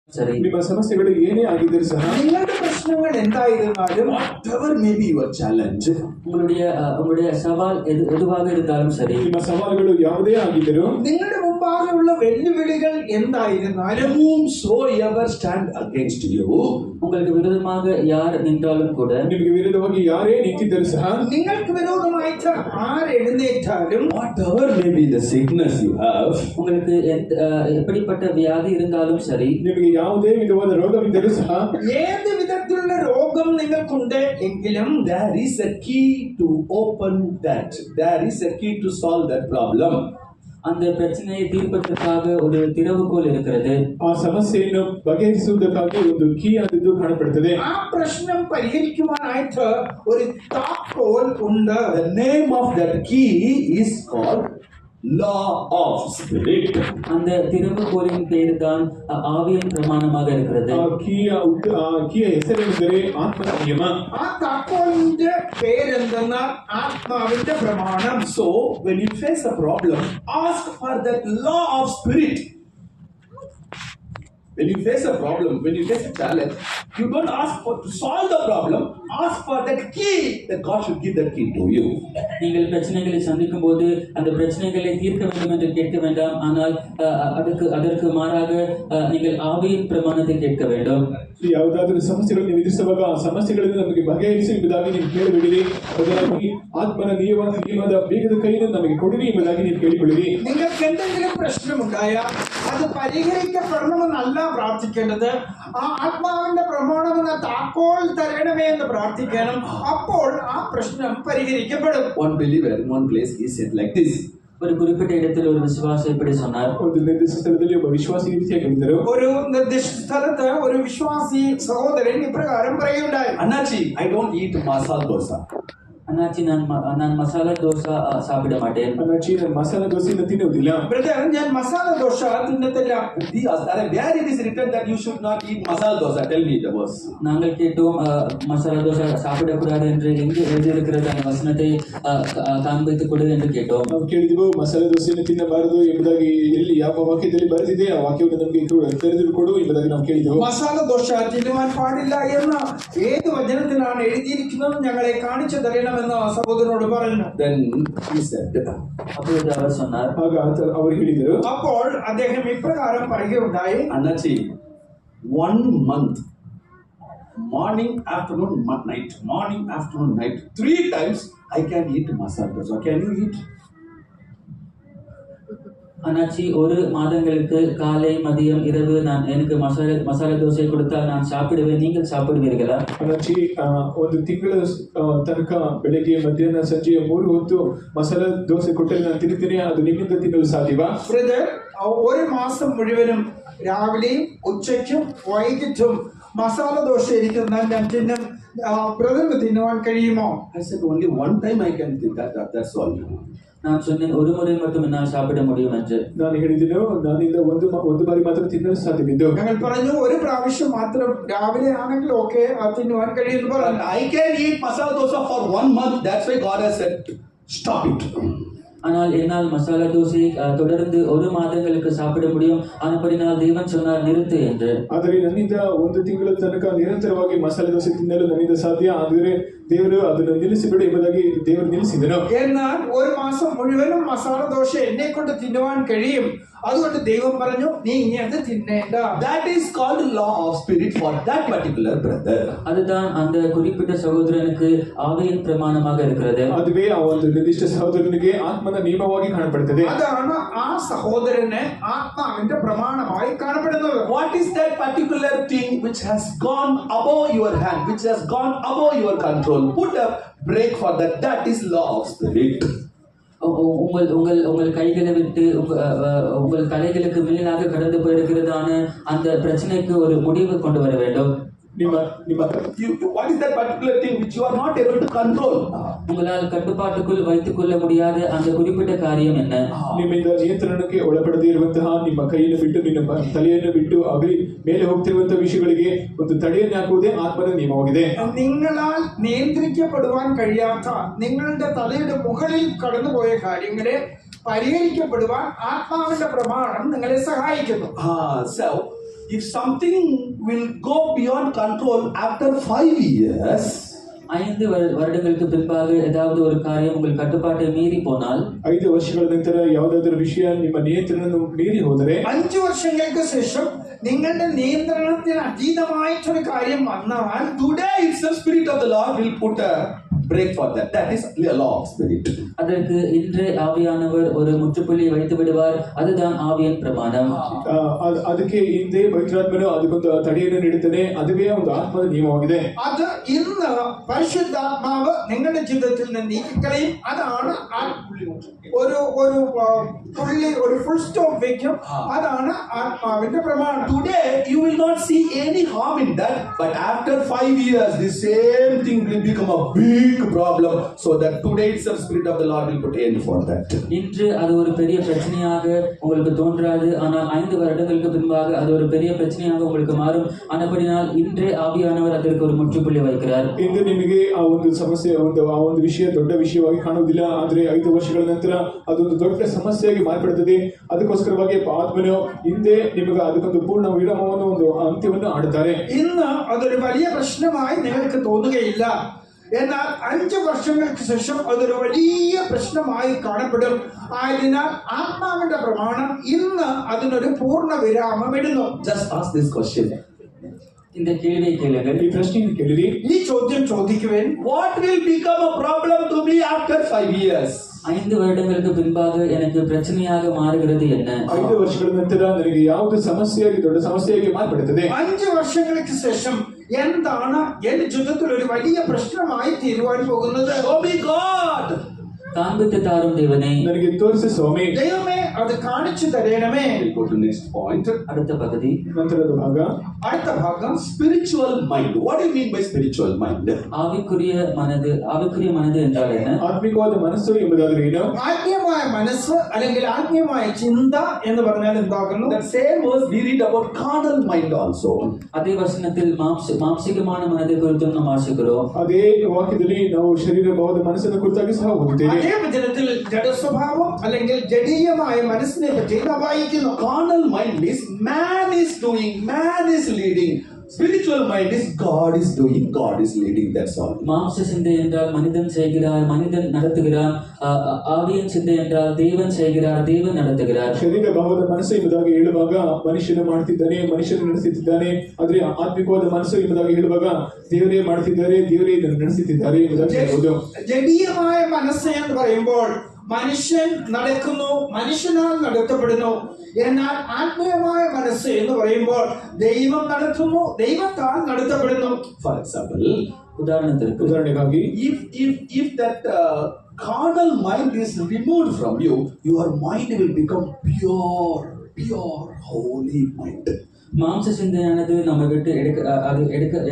ಸರಿ, ನಿಮ್ಮ ಸಮಸ್ಯೆಗಳು ಏನೇ ಆಗಿದ್ದರೂ ಸಹ, നിങ്ങളുടെ പ്രശ്നങ്ങൾ എന്തായിരുന്നാലും, whatever may be your challenge, உங்களுடைய சவால் எதுவாக இருந்தாலும் சரி, ನಿಮ್ಮ ಸವಾಲುಗಳು ಯಾವುದೇ ಆಗಿದ್ದರೂ, നിങ്ങളുടെ മുമ്പാകെയുള്ള വെല്ലുവിളികൾ എന്തായിരുന്നാലും, whomsoever stand against you, உங்களுக்கு விரோதமாக யார் நின்றாலும் கூட, ನಿಮಗೆ ವಿರುದ್ಧವಾಗಿ ಯಾರೇ ನಿಂತಿದ್ದರೂ ಸಹ, നിങ്ങൾക്ക് വിരോധമായിട്ട് ആരെഴുന്നേറ്റാലും, whatever may be the sickness you have, உங்களுக்கு எப்படிப்பட்ட வியாதி இருந்தாலும் சரி, ನಿಮಗೆ ಯಾವುದೇ ವಿಧವಾದ ರೋಗವಿದ್ದರೂ ಸಹ, ഏത് വിധത്തിലുള്ള രോഗം നിങ്ങൾക്കുണ്ട് എങ്കിലും, there is a key to open that. There is a key to solve that problem. அந்த பிரச்சனையை தீர்ப்பதற்காக ஒரு திறவுகோல் இருக்கிறது. ಆ ಸಮಸ್ಯೆಯನ್ನು ಬಗೆಹರಿಸುವುದಕ್ಕಾಗಿ ಒಂದು ಕೀ ಆದದ್ದು ಕಾಣப்படுತ್ತದೆ. ആ പ്രശ്നം പരിഹരിക്കുവാനായിട്ട് ഒരു താക്കോൽ ഉണ്ട്. The name of that key is called law of spirit. அந்த திறவுகோலின் பேர் தான் ஆவியின் பிரமாணமாக இருக்கிறது. ಆ ಕೀಯ ಹೆಸರೆಂದರೆ ಆತ್ಮನ ನಿಯಮ. ആ താക്കോലിന്റെ പേരെന്തെന്നാൽ ആത്മാവിന്റെ പ്രമാണം. So when you face a problem, ask for that law of spirit. When you face a problem, when you face a challenge, you don't ask for to solve the problem. Ask for that key, that God should give that key to you. நீங்கள் பிரச்சனைகளை சந்திக்கும் போது அந்த பிரச்சனைகளை தீர்க்க வேண்டும் என்று கேட்க வேண்டாம். ஆனால் அதற்கு மாறாக நீங்கள் ஆவியின் பிரமாணத்தை கேட்க வேண்டும். ಯಾವುದಾದರೂ ಸಮಸ್ಯೆಗಳನ್ನು ನೀವು ಎದುರಿಸುವಾಗ ಆ ಸಮಸ್ಯೆಗಳನ್ನು ನಮಗೆ ಬಗೆಹರಿಸಿ ಎಂಬುದಾಗಿ ನೀವು ಕೇಳಬೇಡಿರಿ. ಬದಲಾಗಿ ಆತ್ಮನ ನಿಯಮದ ಬೇಗದ ಕೈಯನ್ನು ನಮಗೆ ಕೊಡಿರಿ ಎಂಬುದಾಗಿ ನೀವು ಕೇಳಿಕೊಳ್ಳಿರಿ. നിങ്ങൾക്ക് എന്തെങ്കിലും പ്രശ്നമുണ്ടായാൽ അത് പരിഹരിക്കപ്പെടണമെന്നല്ല പ്രാർത്ഥിക്കേണ്ടത്. ആ ആത്മാവിന്റെ പ്രമാണം എന്ന താക്കോൽ തരണമേ എന്ന് പ്രാർത്ഥിക്കണം. അപ്പോൾ ആ പ്രശ്നം പരിഹരിക്കപ്പെടും. One believer in one place, he said like this. ஒரு குறிப்பிட்ட இடத்தில் ஒரு விசுவாசி இப்படி சொன்னார். ಒಂದು ನಿರ್ದಿಷ್ಟ ಸ್ಥಳದಲ್ಲಿ ಒಬ್ಬ ವಿಶ್ವಾಸಿ ಈ ರೀತಿಯಾಗಿ ಹೇಳಿದರು. ഒരു നിർദ്ദിഷ്ട സ്ഥലത്ത് ഒരു വിശ്വാസി സഹോദരൻ ഇപ്രകാരം പറയുണ്ടായി. Annachi, I don't eat masala dosa. அண்ணாச்சி, நான் மசாலா தோசை சாப்பிட மாட்டேன். ಅಣ್ಣಾಚಿ, ನಾನು ಮಸಾಲಾ ದೋಸೆಯನ್ನು ತಿನ್ನುವುದಿಲ್ಲ. ബ്രദർ, ഞാൻ masala dosa തിന്നത്തില്ല. Where it is written that you should not eat masala dosa? Tell me the verse. நாங்கள் கேட்டோம் மசாலா தோசை சாப்பிடக்கூடாது என்று எங்கே எழுதியிருக்கிறது, அந்த வசனத்தை காண்பித்துக் கொடு என்று கேட்டோம். ನಾವು ಕೇಳಿದೆವು, ಮಸಾಲೆ ದೋಸೆಯನ್ನು ತಿನ್ನಬಾರದು ಎಂಬುದಾಗಿ ಎಲ್ಲಿ ಯಾವ ವಾಕ್ಯದಲ್ಲಿ ಬರೆದಿದೆ ಆ ವಾಕ್ಯವನ್ನು ನಮಗೆ ತೆರೆದು ಕೊಡು ಎಂಬುದಾಗಿ ನಾವು ಕೇಳಿದೆವು. മസാല ദോശ തിന്നുവാൻ പാടില്ല എന്ന് ഏത് വചനത്തിലാണ് എഴുതിയിരിക്കുന്നത് ഞങ്ങളെ കാണിച്ചു തരണമെന്ന് സഹോദരനോട് പറഞ്ഞു. Then he said, அப்பொழுது அவர் சொன்னார், ಆಗ ಅವರು ಹೇಳಿದರು, അപ്പോൾ അദ്ദേഹം ഇപ്രകാരം പറയുകയുണ്ടായി. Annachi, 1 month, morning, afternoon, night, morning, afternoon, night, 3 times I can eat masala dosa. Can you eat? அண்ணாச்சி, ஒரு மாதங்களுக்கு காலை மதியம் இரவு நான் எனக்கு மசாலா தோசை கொடுத்தால் நான் சாப்பிடுவேன், நீங்கள் சாப்பிடுவீர்களா? ಅಣ್ಣಾಚಿ, ಒಂದು ತಿಂಗಳ ತನಕ ಬೆಳಗ್ಗೆ ಮಧ್ಯಾಹ್ನ ಸಂಜೆಯ 3 ಹೊತ್ತು മസാല ദോശ ಕೊಟ್ಟರೆ ನಾನು ತಿನ್ನುತ್ತೇನೆ, ಅದು ನಿಮ್ಮಿಂದ ತಿನ್ನಲು ಸಾಧ್ಯವಾ? ബ്രദർ, ഒരു മാസം മുഴുവനും രാവിലെയും ഉച്ചയ്ക്കും വൈകിട്ടും മസാല ദോശ ഇരിക്കുന്ന ഞാൻ തിന്നും. ബ്രദറിന് തിന്നുവാൻ കഴിയുമോ? I said, only one time I can think that's all. நான் சொன்னேன், ஒரு முறை மட்டும் என்னால் சாப்பிட முடியும் என்று. ನಾನು ಹೇಳಿದೆನು, ನಾನಿಂದ ಒಂದು ಬಾರಿ ಮಾತ್ರ ತಿನ್ನಲು ಸಾಧ್ಯವಿದ್ದು. ഞങ്ങൾ പറഞ്ഞു, ഒരു പ്രാവശ്യം മാത്രം രാവിലെ ആണെങ്കിൽ ഓക്കെ തിന്നുവാൻ കഴിയുമെന്ന് പറഞ്ഞു. I can eat masala dosa for 1 month. That's why God has said, stop it. ஆனால் என்னால் மசாலா தோசை தொடர்ந்து ஒரு மாதங்களுக்கு சாப்பிட முடியும், ஆனபடினால் தேவன் சொன்னார் நிறுத்து என்று. ಆದರೆ ನನ್ನಿಂದ 1 ತಿಂಗಳ ತನಕ ನಿರಂತರವಾಗಿ ಮಸಾಲೆ ದೋಸೆ ತಿನ್ನಲು ನನ್ನಿಂದ ಸಾಧ್ಯ, ಆದರೆ ದೇವರು ಅದನ್ನು ನಿಲ್ಲಿಸಿಬಿಡು ಎಂಬುದಾಗಿ ದೇವರು ನಿಲ್ಲಿಸಿದನು. എന്നാൽ ഒരു മാസം മുഴുവനും മസാല ദോശ എന്നെ കൊണ്ട് തിന്നുവാൻ കഴിയും. അതുകൊണ്ട് ദൈവം പറഞ്ഞു, നീ ഇനി അത് തിന്നേണ്ട. That is called law of spirit for that particular brother. அதுதான் அந்த குறிப்பிட்ட சகோதரனுக்கு ஆவியின் பிரமாணமாக இருக்கிறது. ಅದುವೇ ಆ ಒಂದು ನಿರ್ದಿಷ್ಟ ಸಹೋದರನಿಗೆ ಆತ್ಮನ ನಿಯಮವಾಗಿ ಕಾಣப்படுತ್ತದೆ. അതാണ് ആ സഹോദരന് ആത്മാവിന്റെ പ്രമാണമായി കാണപ്പെടുന്നത്. What is that particular thing which has gone above your hand, which has gone above your control? Put a break for that. That is law of spirit. உங்கள் கைகளை விட்டு உங்கள் தலைகளுக்கு மேலாக கடந்து போயிருக்கிறதான அந்த பிரச்சனைக்கு ஒரு முடிவு கொண்டு வர வேண்டும். What is that particular thing which you are not able to control? உங்களால் கட்டுப்பாட்டுக்குள் வைத்துக் கொள்ள முடியாத அந்த குறிப்பிட்ட காரியம் என்ன? ನಿಮ್ಮಿಂದ ನಿಯಂತ್ರಣಕ್ಕೆ ಒಳಪಡದೇ ಇರುವಂತಹ ನಿಮ್ಮ ಕೈಯನ್ನು ಬಿಟ್ಟು ನಿಮ್ಮ ತಲೆಯನ್ನು ಬಿಟ್ಟು ಅಗಲಿ ಮೇಲೆ ಹೋಗ್ತಿರುವಂತಹ ವಿಷಯಗಳಿಗೆ ಒಂದು ತಡೆಯನ್ನು ಹಾಕುವುದೇ ಆತ್ಮನ ನಿಯಮವಾಗಿದೆ. നിങ്ങളാൽ നിയന്ത്രിക്കപ്പെടുവാൻ കഴിയാത്ത നിങ്ങളുടെ തലയുടെ മുകളിൽ കടന്നുപോയ കാര്യങ്ങളെ പരിഹരിക്കപ്പെടുവാൻ ആത്മാവിന്റെ പ്രമാണം നിങ്ങളെ സഹായിക്കുന്നു. So if something will go beyond control after 5 years, 5 வருடங்களுக்கு பின்பாக ஏதாவது ஒரு காரியம் உங்கள் கட்டுப்பாட்டை மீறி போனால், 5 ವರ್ಷಗಳ ನಂತರ ಯಾವುದಾದರೂ ವಿಷಯ ನಿಮ್ಮ ನಿಯಂತ್ರಣವನ್ನು ಮೀರಿ ಹೋದರೆ, 5 വർഷങ്ങൾക്ക് ശേഷം നിങ്ങളുടെ നിയന്ത്രണത്തിന് അതീതമായിട്ടൊരു കാര്യം വന്നാൽ, today itself Spirit of the Lord will put a break for that. That is a law of spirit. அதற்கு இன்றே ஆவியானவர் ஒரு முற்றுப்புள்ளி வைத்து விடுவார். அதுதான் ஆவியின் பிரமாணம். ಅದಕ್ಕೆ ಹಿಂದೆ ಪವಿತ್ರಾತ್ಮನು ಅದಕ್ಕೊಂದು ತಡೆಯನ್ನು ನೀಡುತ್ತಾನೆ. ಅದುವೇ ಒಂದು ಆತ್ಮದ ನಿಯಮವಾಗಿದೆ. അത് ഇന്ന് പരിശുദ്ധാത്മാവ് നിങ്ങളുടെ ജീവിതത്തിൽ നിന്ന് നീക്കിക്കളയും. അതാണ് ഒരു പുള്ളി, ഒരു ഫുൾ സ്റ്റോപ്പ് വെക്കും. അതാണ് ആത്മാവിന്റെ പ്രമാണം. Today you will not see any harm in that, but after 5 years the same thing will become a big problem, so that today itself Spirit of the Lord will put end for that. இன்று அது ஒரு பெரிய பிரச்சனையாக உங்களுக்கு தோன்றாது, ஆனால் 5 வருடங்களுக்கு பின்பாக அது ஒரு பெரிய பிரச்சனையாக உங்களுக்கு மாறும். ஆனபடினால் இன்றே ஆவியானவர் அதற்கு ஒரு முற்றுப்புள்ளி வைக்கிறார். ಇಂದು ನಿಮಗೆ ಆ ಒಂದು ಸಮಸ್ಯೆ, ಆ ಒಂದು ವಿಷಯ ದೊಡ್ಡ ವಿಷಯವಾಗಿ ಕಾಣುವುದಿಲ್ಲ, ಆದರೆ 5 ವರ್ಷಗಳ ನಂತರ ಅದೊಂದು ದೊಡ್ಡ ಸಮಸ್ಯೆಯಾಗಿ ಮಾರ್ಪಡುತ್ತದೆ. ಅದಕ್ಕೋಸ್ಕರವಾಗಿ ಆತ್ಮನು ಹಿಂದೆ ನಿಮಗೆ ಅದಕ್ಕೊಂದು ಪೂರ್ಣ ವಿರಾಮವನ್ನು, ಒಂದು ಅಂತ್ಯವನ್ನು ಆಡುತ್ತಾರೆ. ഇന്ന് അതൊരു വലിയ പ്രശ്നമായി നിങ്ങൾക്ക് തോന്നുകയില്ല, എന്നാൽ 5 വർഷങ്ങൾക്ക് ശേഷം അതൊരു വലിയ പ്രശ്നമായി കാണപ്പെടും. ആയതിനാൽ ആത്മാവിന്റെ പ്രമാണം ഇന്ന് അതിനൊരു പൂർണ്ണ വിരാമം ഇടുന്നു. Just ask this question. இந்த கேள்வியை கேளுங்கள். ಈ ಪ್ರಶ್ನೆಯನ್ನು ಕೇಳಿರಿ. ഈ ചോദ്യം ചോദിക്കുവേൻ, What will become a problem to me after 5 years? 5 வருடங்களுக்கு பின்பாக எனக்கு பிரச்சனையாக மாறுகிறது என்ன? 5 ವರ್ಷಗಳ ನಂತರ ನನಗೆ ಯಾವುದು ಸಮಸ್ಯೆಯಾಗಿ, ದೊಡ್ಡ ಸಮಸ್ಯೆಯಾಗಿ ಮಾರ್ಪಡುತ್ತದೆ. 5 വർഷങ്ങൾക്ക് ശേഷം എന്താണ് എന്റെ ജീവിതത്തിൽ ഒരു വലിയ പ്രശ്നമായി തീരുവാൻ പോകുന്നത്? Show me God. காண்பித்து தாரும் தேவனே, ನನಗೆ ತೋರಿಸಿ ಸ್ವಾಮಿ. ദൈവമേ, അത് കാണിച്ചു തരണമേ. We'll go to next point. அடுத்த பகுதி, ನಂತರದ ಭಾಗ അടുത്ത ഭാഗം Spiritual mind. What do you mean by spiritual mind? ஆவிக்குரிய மனது. ஆவிக்குரிய மனது என்றால் என்ன? ಆತ್ಮಿಕವಾದ ಮನಸ್ಸು ಎಂಬುದಾದರೆ ಏನು? ആത്മീയമായ മനസ്സ് അല്ലെങ്കിൽ ആത്മീയമായ ചിന്ത എന്ന് പറഞ്ഞാൽ എന്താകുന്നു? That same verse we read about carnal mind also. அதே வசனத்தில் மாம்சிகமான மனதை குறித்தும் நாம் வாசிக்கிறோம். ಅದೇ ವಾಕ್ಯದಲ್ಲಿ ನಾವು ಶರೀರ ಭಾವದ ಮನಸ್ಸನ್ನು ಕುರಿತಾಗಿ ಸಹ ಓದುತ್ತೇವೆ. അതേ വചനത്തിൽ ജഡസ്വഭാവം അല്ലെങ്കിൽ ജഡീയമായ മനസ്സിനെ പറ്റി നാം വായിക്കുന്നു. Carnal mind is man is doing, man is leading. Spiritual mind is God is doing, God is leading. That's all. மாம்ச சிந்தை என்றால் மனிதன் செய்கிறார், மனிதன் நடத்துகிறார். ஆவியின் சிந்தை என்றால் தேவன் செய்கிறார், தேவன் நடத்துகிறார். ಶರೀರ ಭಾವದ ಮನಸ್ಸು ಎಂಬುದಾಗಿ ಹೇಳುವಾಗ ಮನುಷ್ಯನು ಮಾಡ್ತಿದ್ದಾನೆ, ಮನುಷ್ಯನು ನಡೆಸುತ್ತಿದ್ದಾನೆ. ಆದ್ರೆ ಆತ್ಮಿಕವಾದ ಮನಸ್ಸು ಎಂಬುದಾಗಿ ಹೇಳುವಾಗ ದೇವರೇ ಮಾಡ್ತಿದ್ದಾರೆ, ದೇವರೇ ಇದನ್ನು ನಡೆಸುತ್ತಿದ್ದಾರೆ ಎಂಬುದಾಗಿ ಹೇಳ್ಬೋದು. ജഡീയമായ മനസ്സ് എന്ന് പറയുമ്പോൾ മനുഷ്യൻ നടക്കുന്നു, മനുഷ്യനാൽ നടത്തപ്പെടുന്നു. എന്നാൽ ആത്മീയമായ മനസ്സ് എന്ന് പറയുമ്പോൾ ദൈവം നടത്തുന്നു, ദൈവത്താൽ നടത്തപ്പെടുന്നു. For example, ಉದಾಹರಣೆಗಾಗಿ if that carnal mind is removed from you, your mind will become pure, holy mind. மாம்ச சிந்தையானது நம்ம விட்டு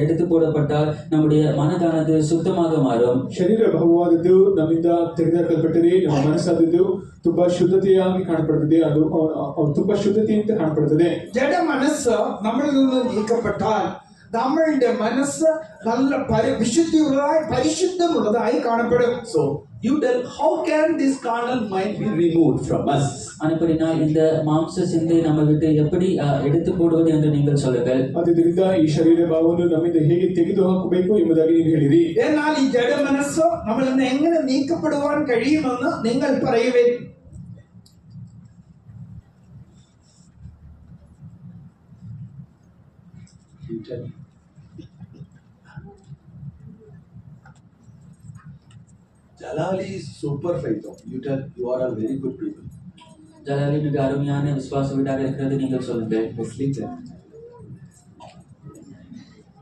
எடுத்து போடப்பட்டால் நம்முடைய மனதானது சுத்தமாக மாறும். ಶರೀರ ಭಾವವಾದದ್ದು ನಮ್ಮಿಂದ ತೆಗೆದುಹಾಕಲ್ಪಟ್ಟರೆ ನಮ್ಮ ಮನಸ್ಸಾದದ್ದು ತುಂಬಾ ಶುದ್ಧತೆಯಾಗಿ ಕಾಣப்படுತ್ತದೆ. ಅದು ತುಂಬಾ ಶುದ್ಧತೆಯಿಂದ ಕಾಣப்படுತ್ತದೆ. ജഡ മനസ്സ് നമ്മളിൽ നിന്ന് നീക്കപ്പെട്ടാൽ നമ്മളുടെ മനസ്സ് നല്ല വിശുദ്ധിയുള്ളതായി, പരിശുദ്ധമുള്ളതായി കാണപ്പെടും. So you tell, how can this carnal mind be removed from us? அப்படினால் இந்த மாம்ச சிந்தை நம்ம விட்டு எப்படி எடுத்து போடுவது என்று நீங்கள் சொல்லுங்கள். ಆದ್ದರಿಂದ ಈ ಶರೀರ ಭಾವವನ್ನು ನಮ್ಮಿಂದ ಹೇಗೆ ತೆಗೆದು ಹಾಕಬೇಕು ಎಂಬುದಾಗಿ ನೀವು ಹೇಳಿರಿ. എന്നാൽ ഈ ജഡ മനസ്സ് നമ്മളിൽ നിന്ന് എങ്ങനെ നീക്കപ്പെടുവാൻ കഴിയുമെന്ന് നിങ്ങൾ പറയുവേ. Jalali is super faith. You tell, you are all very good people. ஜலாலி மிக அருமையான விசுவாச வீடாக இருக்கிறது, நீங்கள் சொல்லுங்கள். Wesley tell.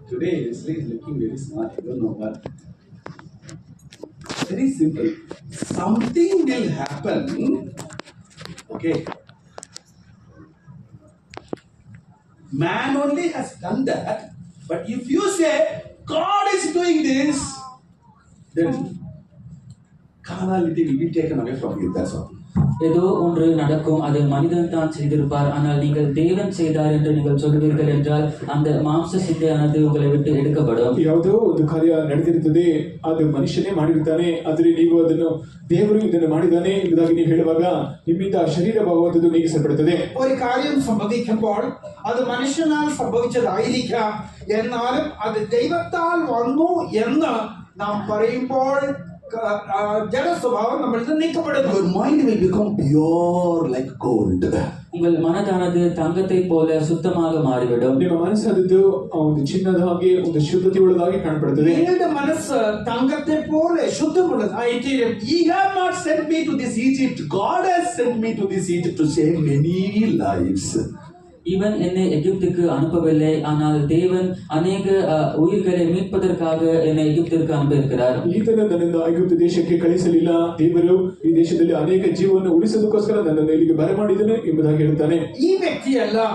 Today Wesley is looking very smart. I don't know what. Very simple. Something will happen. Okay. Man only has done that. But if you say God is doing this, then carnality will be taken away from you. That's all. ஏதோ ஒன்று நடக்கும், அது மனிதன் தான் செய்திருப்பார், ஆனால் நீங்கள் தேவன் செய்தார் என்று நீங்கள் சொல்வீர்கள் என்றால் அந்த மாம்ச சிந்தையானது உங்களை விட்டு எடுக்கப்படும். ಯಾವುದೋ ಒಂದು ಕಾರ್ಯ ನಡೆದಿರುತ್ತದೆ, ಅದು ಮನುಷ್ಯನೇ ಮಾಡಿರ್ತಾನೆ, ಆದರೆ ನೀವು ಅದನ್ನು ದೇವರು ಇದನ್ನು ಮಾಡಿದ್ದಾನೆ ಎಂಬುದಾಗಿ ನೀವು ಹೇಳುವಾಗ ನಿಮ್ಮಿಂದ ಶರೀರ ಭಾಗವಾದದ್ದು ನೀಗಿಸಲ್ಪಡುತ್ತದೆ. ഒരു കാര്യം സംഭവിക്കുമ്പോൾ അത് മനുഷ്യനാൽ സംഭവിച്ചതായിരിക്കാം, എന്നാലും അത് ദൈവത്താൽ വന്നു എന്ന് നാം പറയുമ്പോൾ ജഡസ്വഭാവം നമ്മളിൽ നിന്ന് നീക്കപ്പെടുന്നു. Your mind will become pure like gold. உங்கள் மனதானது தங்கத்தை போல சுத்தமாக மாறிவிடும். ನಿಮ್ಮ ಮನಸ್ಸಾದದ್ದು ಒಂದು ಚಿನ್ನದ ಹಾಗೆ ಒಂದು ಶುದ್ಧತೆ ಉಳ್ಳದಾಗಿ ಕಾಣப்படுತ್ತದೆ. നിങ്ങളുടെ മനസ്സ് തങ്കത്തെ പോലെ ശുദ്ധമുള്ളതായിത്തീരും. Ye have not sent me to this Egypt. God has sent me to this Egypt to save many lives. இவன் என்னை எகிப்துக்கு அனுப்பவில்லை, ஆனால் தேவன் அநேக உயிர்களை மீட்பதற்காக என்னை எகிப்திற்கு அனுப்பியிருக்கிறார். ಈತನ ನನ್ನಿಂದ ಐಗುಪ್ತ ದೇಶಕ್ಕೆ ಕಳಿಸಲಿಲ್ಲ, ದೇವರು ಈ ದೇಶದಲ್ಲಿ ಅನೇಕ ಜೀವವನ್ನು ಉಳಿಸೋದಕ್ಕೋಸ್ಕರ ನನ್ನನ್ನು ಇಲ್ಲಿಗೆ ಬರಮಾಡಿದನು ಎಂಬುದಾಗಿ ಹೇಳ್ತಾನೆ. ഈ വ്യക്തിയല്ല,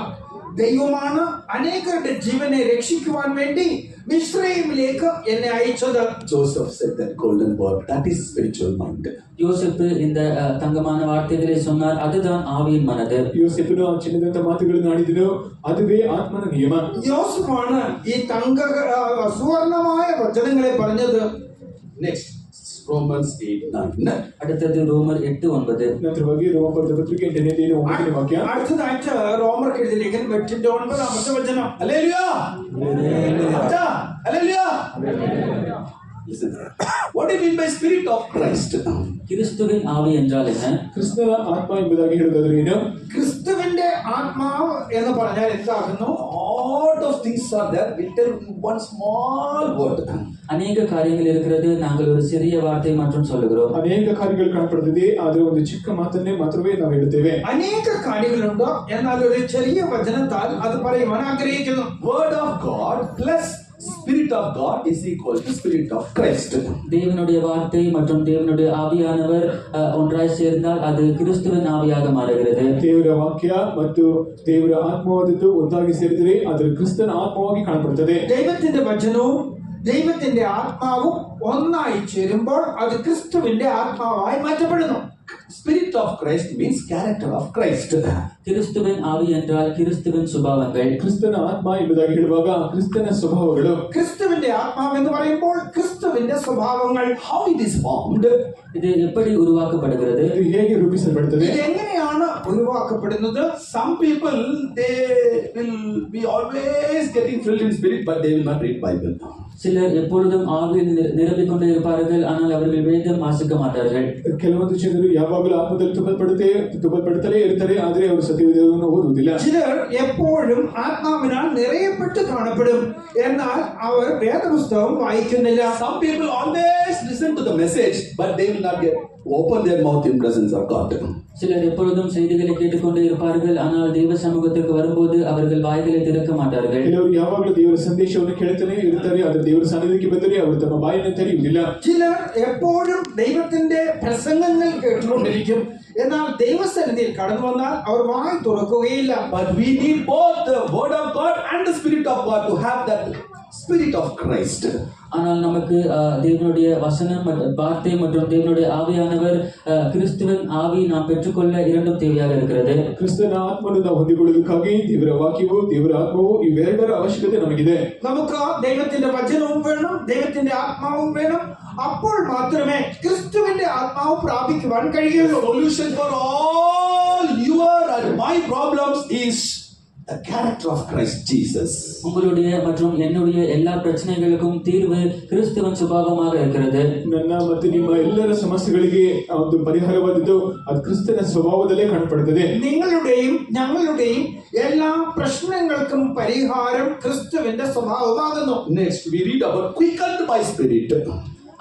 ദൈവമാണ് അനേകരുടെ ജീവനെ രക്ഷിക്കുവാൻ വേണ്ടി മിസ്രൈമിലേക്ക് എന്നെ അയച്ചത്. Joseph said that golden word. That is spiritual mind. யோசேப்பு இந்த தங்கமான வார்த்தைகளை சொன்னார், அதுதான் ஆவியின் மனது. യോസേഫിന് ചിന്നದಂತ ಮಾತುಗಳನ್ನು ಆಡಿದನು, ಅದುವೇ ಆತ್ಮನ ನಿಯಮ. യോസഫാണ് ഈ സുവർണമായ വചനങ്ങളെ പറഞ്ഞത്. Next, Romans 8:9. அடுத்தது ரோமர் 8:9. ನಂತರವಾಗಿ ರೋಮಪುರದ ಪತ್ರಿಕೆ 8:9 ವಾಕ್ಯ. അടുത്തതായിട്ട് റോമർക്ക് എഴുതിയ ലേഖനം 8:9 വചനം. Hallelujah! Acha, hallelujah! Listen. What do you mean by spirit of Christ? கிறிஸ்துவின் ஆவி என்றால் என்ன? ಕ್ರಿಸ್ತನ ಆತ್ಮ ಎಂಬುದಾಗಿ ಹೇಳುವುದಾದ್ರೆ ಏನು? ക്രിസ്തുവിന്റെ ആത്മാവ് എന്ന് പറഞ്ഞാൽ എന്താകുന്നു? Lot of things are there written in one small word. அநேக காரியங்கள் இருக்கிறது, நாங்கள் ஒரு சிறிய வார்த்தை மற்றும் சொல்லுகிறோம். ಅನೇಕ ಕಾರ್ಯಗಳು ಕಾಣப்படுತ್ತದೆ, ಆದರೆ ಒಂದು ಚಿಕ್ಕ ಮಾತನ್ನೇ ಮಾತ್ರವೇ ನಾವು ಹೇಳುತ್ತೇವೆ. അനേക കാര്യങ്ങളുണ്ട്, എന്നാൽ ഒരു ചെറിയ വചനത്താൽ അത് പറയുവാൻ ആഗ്രഹിക്കുന്നു. Word of God plus Spirit of God is equal to Spirit of Christ. தேவனுடைய வார்த்தை மற்றும் தேவனுடைய ஆவியானவர் ஒன்றாய் சேர்ந்தால் அது கிறிஸ்துவின் ஆவியாக மாறுகிறது. ದೇವರ ವಾಕ್ಯ ಮತ್ತು ದೇವರ ಆತ್ಮವಾದದ್ದು ಒಂದಾಗಿ ಸೇರಿದರೆ ಅದು ಕ್ರಿಸ್ತನ ಆತ್ಮವಾಗಿ ಕಾಣப்படுತ್ತದೆ. ദൈവത്തിന്റെ വചനവും ദൈവത്തിന്റെ ആത്മാവും ഒന്നായി ചേരുമ്പോൾ അത് ക്രിസ്തുവിന്റെ ആത്മാവായി മാറ്റപ്പെടുന്നു. Spirit of Christ means character of Christ. கிறிஸ்துவின் ஆவி என்றால் கிறிஸ்துவின் சுபாவங்கள். ಕ್ರಿಸ್ತನ ಆತ್ಮ ಎಂಬುದಾಗಿ ಹೇಳುವಾಗ ಕ್ರಿಸ್ತನ ಸ್ವಭಾವಗಳು. ക്രിസ്തുവിന്റെ ആത്മാവ് എന്ന് പറയുമ്പോൾ ക്രിസ്തുവിന്റെ സ്വഭാവങ്ങൾ. How it is formed? இது எப்படி உருவாக்கப்படுகிறது? ಇದು ಹೇಗೆ ರೂಪಿಸಲ್ಪಡುತ್ತದೆ? ഇത് എങ്ങനെയാണ് ഉരുവാക്കപ്പെടുന്നത്? Some people, they will be always getting filled in spirit, but they will not read Bible. சிலர் எப்பொழுதும் ஆவியில் நிரம்பிக் கொண்டே இருப்பார்கள், ஆனால் அவர்கள் வேதம் வாசிக்க மாட்டார்கள். ಕೆಲವೊಂದು ಜನರು ಯಾವಾಗಲೂ ಆತ್ಮದಲ್ಲಿ ತುಂಬಲ್ಪಡುತ್ತಲೇ ಇರ್ತಾರೆ, ಆದರೆ ಅವರು ಸತ್ಯವೇದವನ್ನು ಓದುವುದಿಲ್ಲ. ചിലർ എപ്പോഴും ആത്മാവിനാൽ നിറയപ്പെട്ട് കാണപ്പെടും, എന്നാൽ അവർ വേദപുസ്തകം വായിക്കുന്നില്ല. Some people always listen to the message, but they will not open their mouth in presence of God. சிலர் எப்பொழுதும் செய்திகளை கேட்டுக்கொண்டே இருப்பார்கள், ஆனால் தேவ சமூகத்திற்கு வரும்போது அவர்கள் வாய்களை திறக்க மாட்டார்கள். ಕೆಲವರು ಯಾವಾಗಲೂ ದೇವರ ಸಂದೇಶವನ್ನು ಕೇಳುತ್ತಲೇ ಇರ್ತಾರೆ, ಆದರೆ ದೇವರ ಸನ್ನಿಧಿಗೆ ಬಂದರೆ ಅವರು ತಮ್ಮ ಬಾಯನ್ನು ತೆರೆಯುವುದಿಲ್ಲ. ചിലർ എപ്പോഴും ദൈവത്തിന്റെ പ്രസംഗങ്ങൾ കേട്ടുകൊണ്ടിരിക്കും, എന്നാൽ ദൈവസന്നിധിയിൽ കടന്നു വന്നാൽ അവർ വായി തുറക്കുകയില്ല. But we need both the word of God and the Spirit of God to have that Spirit of Christ. ஆனால் நமக்கு தேவனுடைய வசனம் வார்த்தை மற்றும் தேவனுடைய ஆவியானவர் கிறிஸ்துவின் ஆவி நாம் பெற்றுக்கொள்ள இரண்டும் தேவையாக இருக்கிறது. ಕ್ರಿಸ್ತನ ಆತ್ಮವನ್ನು ನಾವು ಹೊಂದಿಕೊಳ್ಳುವುದಕ್ಕಾಗಿ ದೇವರ ವಾಕ್ಯವು ದೇವರ ಆತ್ಮವು ಇವೆರಡರ ಅವಶ್ಯಕತೆ ನಮಗಿದೆ. നമുക്ക് ദൈവത്തിന്റെ വചനവും വേണം, ദൈവത്തിന്റെ ആത്മാവും വേണം. അപ്പോൾ മാത്രമേ ക്രിസ്തുവിന്റെ ആത്മാവ് പ്രാപിക്കുവാൻ കഴിയുള്ളൂ. Solution for all your and my problems is the character of Christ Jesus. உங்களுடைய மற்றும் என்னுடைய எல்லா பிரச்சனைகளுக்கும் தீர்வு கிறிஸ்துவின் சுபாவமாக இருக்கிறது. ನನ್ನ ಮತ್ತು ನಿಮ್ಮ ಎಲ್ಲರ ಸಮಸ್ಯೆಗಳಿಗೆ ಒಂದು ಪರಿಹಾರವಾದದ್ದು ಅದು ಕ್ರಿಸ್ತನ ಸ್ವಭಾವದಲ್ಲೇ ಕಾಣப்படுತ್ತದೆ. നിങ്ങളുടെയും ഞങ്ങളുടെയും എല്ലാ പ്രശ്നങ്ങൾക്കും പരിഹാരം ക്രിസ്തുവിന്റെ സ്വഭാവമാകുന്നു. Next, we read about quickened by Spirit.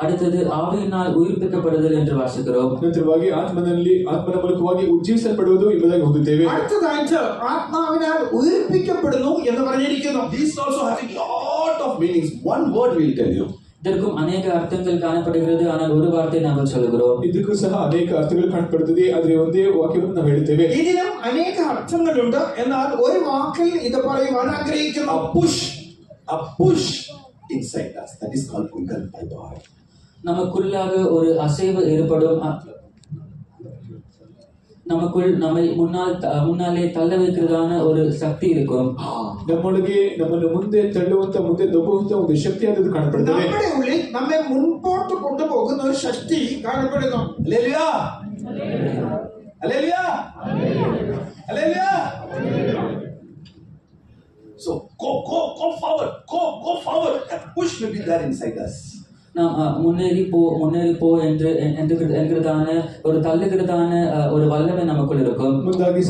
அடுத்தது ஆவியினால் உயிர்ப்பிக்கப்படுதல் என்று வாசிக்கிறோம். ನಂತರವಾಗಿ ಆತ್ಮನ ಮೂಲಕವಾಗಿ ಉಜ್ಜೀವಿಸಲ್ಪಡುವುದು ಎಂಬುದಾಗಿ ಓದುತ್ತೇವೆ. അടുത്തതായിട്ട് ആത്മാവിനാൽ ഉയർപ്പിക്കപ്പെടുന്നു എന്ന് പറഞ്ഞിരിക്കുന്നു. These also having lot of meanings. One word will tell you. இதற்கும் அநேக அர்த்தங்கள் காணப்படுகிறது, ஆனால் ஒரு வார்த்தை நாங்கள் சொல்கிறோம். ಇದಕ್ಕೂ ಸಹ ಅನೇಕ ಅರ್ಥಗಳು ಕಾಣப்படுತ್ತದೆ, ಆದರೆ ಒಂದೇ ವಾಕ್ಯವನ್ನು ನಾವು ಹೇಳುತ್ತೇವೆ. ഇതിനും അനേക അർത്ഥങ്ങളുണ്ട്, എന്നാൽ ഒരു വാക്കിൽ ഇത് പറയുവാൻ ആഗ്രഹിക്കുന്നു. A push inside us. That is called quickened by God. நமக்குள்ளாக ஒரு அசைவு ஏற்படும். நமக்குள் நம்மை முன்னாலே தள்ள வைக்கிறதான ஒரு சக்தி இருக்கும். ನಮ್ಮೊಳಗೆ ನಮ್ಮನ್ನು ಮುಂದೆ ತಳ್ಳುವಂತ ಮುಂದೆ ನಗುವಂತ ಒಂದು ಶಕ್ತಿ ಆದದ್ದು ಕಾಣப்படுತ್ತದೆ. നമ്മുടെ ഉള്ളിൽ നമ്മെ മുൻപോട്ട് കൊണ്ടുപോകുന്ന ഒരു ശക്തി കാണപ്പെടുന്നു. Hallelujah. Hallelujah. Hallelujah. So go forward. Go forward. That push will be there inside us. நாம் முன்னேறி போ என்கிறதான ஒரு தள்ளுகிறதான ஒரு வல்லமை நமக்குள் இருக்கும். ಮುಂದಾಗಿ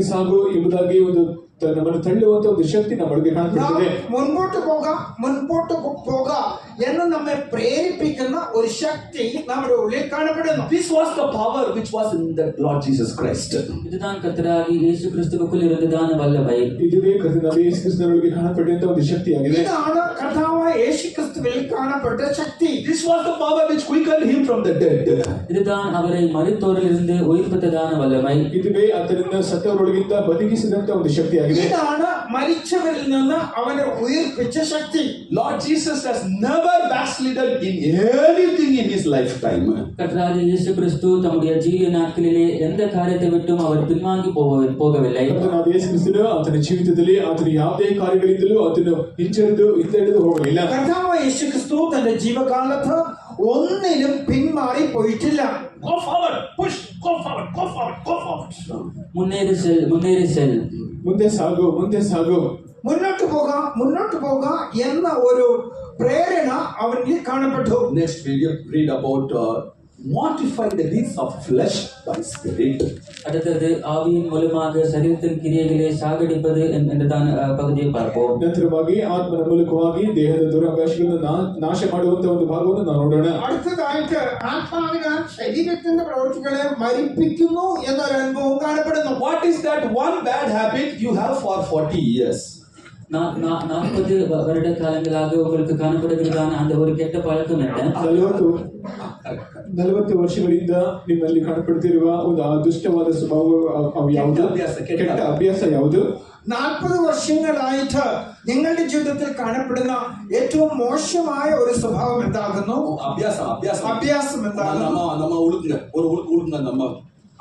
ಸಾಗು ಎಂಬುದಾಗಿ ಒಂದು ನಮ್ಮನ್ನು ತಳ್ಳುವಂತ ಒಂದು ಶಕ್ತಿ ನಮ್ಮೊಳಗೆ ಕಾಣപ്പെടുತ್ತದೆ. മുൻപോട്ട് പോകാം എന്ന് നമ്മെ പ്രേരിപ്പിക്കുന്ന ഒരു ശക്തി നമ്മുടെ ഉള്ളിൽ കാണപ്പെടുന്നു. This was the power which was in the Lord Jesus Christ. இதுதான் கர்த்தராகிய இயேசு கிறிஸ்துவுக்குள் இருந்ததான வல்லமை. ಇದುವೇ ಕರ್ತನಾದ ಯೇಸು ಕ್ರಿಸ್ತನೊಳಗೆ ಕಾಣಪಟ್ಟಂತ ಒಂದು ಶಕ್ತಿಯಾಗಿದೆ. ഇതാണ് കർത്താവായ യേശു ക്രിസ്തുവിൽ കാണപ്പെട്ട ശക്തി. This was the power which quickened him from the dead. இதுதான் அவரை மரித்தோரிலிருந்து உயிர்ப்பித்ததான வல்லமை. ಇದುವೇ ಆತನನ್ನ ಸತ್ತವರೊಳಗಿಂದ ಬದುಕಿಸಿದಂತ ಒಂದು ಶಕ್ತಿಯಾಗಿದೆ. ഇതാണ് മരിച്ചവരിൽ നിന്ന് അവനെ ഉയർപ്പിച്ച ശക്തി. Lord Jesus has never backslidden in anything in his lifetime. கர்த்தராகிய இயேசு கிறிஸ்து தம்முடைய ஜீவிய நாட்களிலே எந்த காரியத்தை விட்டும் அவர் பின்வாங்கி போகவில்லை. ಕರ್ತನಾದ ಯೇಸು ಕ್ರಿಸ್ತನು ಆತನ ಜೀವಿತದಲ್ಲಿ ಆತನ ಯಾವುದೇ ಕಾರ್ಯಗಳಿಂದಲೂ ಆತನು ಹಿಂತೆಳೆದು ಹೋಗಲಿಲ್ಲ. കർത്താവായ യേശു ക്രിസ്തു തന്റെ ജീവകാലത്ത് ഒന്നിലും പിന്മാറി പോയിട്ടില്ല. Go forward, push, go forward. முன்னேறி செல். ಮುಂದೆ ಸಾಗು മുന്നോട്ട് പോകാം എന്ന ഒരു പ്രേരണ അവനിൽ കാണപ്പെട്ടു. Next we read about mortify the deeds of flesh by spirit. அடுத்தது ஆவியின் மூலமாக சரீரத்தின் கிரியைகளை சாகடிப்பது என்றதான பகுதியை பார்ப்போம். ನಂತರವಾಗಿ ಆತ್ಮನ ಮೂಲಕವಾಗಿ ದೇಹದ ದುರಾಭ್ಯಾಸಗಳನ್ನು ನಾಶ ಮಾಡುವಂತ ಒಂದು ಭಾಗವನ್ನು ನಾವು ನೋಡೋಣ. അടുത്തതായിട്ട് ആത്മാവിനാൽ ശരീരത്തിന്റെ പ്രവൃത്തികളെ മരിപ്പിക്കുന്നു എന്നൊരു അനുഭവം കാണപ്പെടുന്നു. What is that one bad habit you have for 40 years? 40 வருட காலங்களாக உங்களுக்கு காணப்படுகிறதான அந்த ஒரு கெட்ட பழக்கம் என்ன? 40 ವರ್ಷಗಳಿಂದ ನಿಮ್ಮಲ್ಲಿ ಕಾಣப்படுತ್ತಿರುವ ಒಂದು ದುಷ್ಟವಾದ ಸ್ವಭಾವ ಯಾವುದು? ಕೆಟ್ಟ ಅಭ್ಯಾಸ ಯಾವುದು? 40 വർഷങ്ങളായിട്ട് നിങ്ങളുടെ ജീവിതത്തിൽ കാണപ്പെടുന്ന ഏറ്റവും മോശമായ ഒരു സ്വഭാവം എന്താകുന്നു? അഭ്യാസം എന്താകുന്നു? நம்ம உழுக்குங்க நம்ம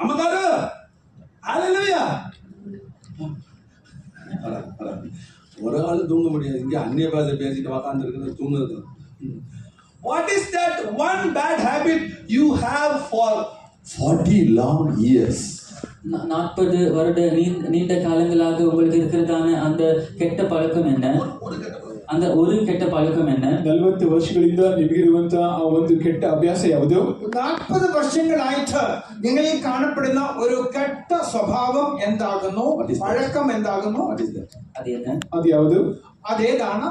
அம்மகாரு ஹalleluya. ஒரு ஆளு தூங்க முடியாது, இங்க அந்நிய பாஷை பேசிட்டு உட்கார்ந்து இருக்கிறது தூங்குறது. What is that one bad habit you have for 40 long years? 40 வருட நீண்ட காலங்களாக உங்களுக்கு இருக்கிறதான அந்த கெட்ட பழக்கம் என்ன? அந்த ஒரு கெட்ட பழக்கம் என்ன? 40 ವರ್ಷಗಳಿಂದ ನಿಮಗಿರುವಂತಹ ಆ ಒಂದು ಕೆಟ್ಟ ಅಭ್ಯಾಸ ಯಾವುದು? 40 വർഷങ്ങളായിട്ട് നിങ്ങളിൽ കാണപ്പെടുന്ന ഒരു കെട്ട സ്വഭാവം എന്താകുന്നു? പഴക്കം എന്താകുന്നു? அது என்ன? ಅದು ಯಾವುದು? അതേതാണ്?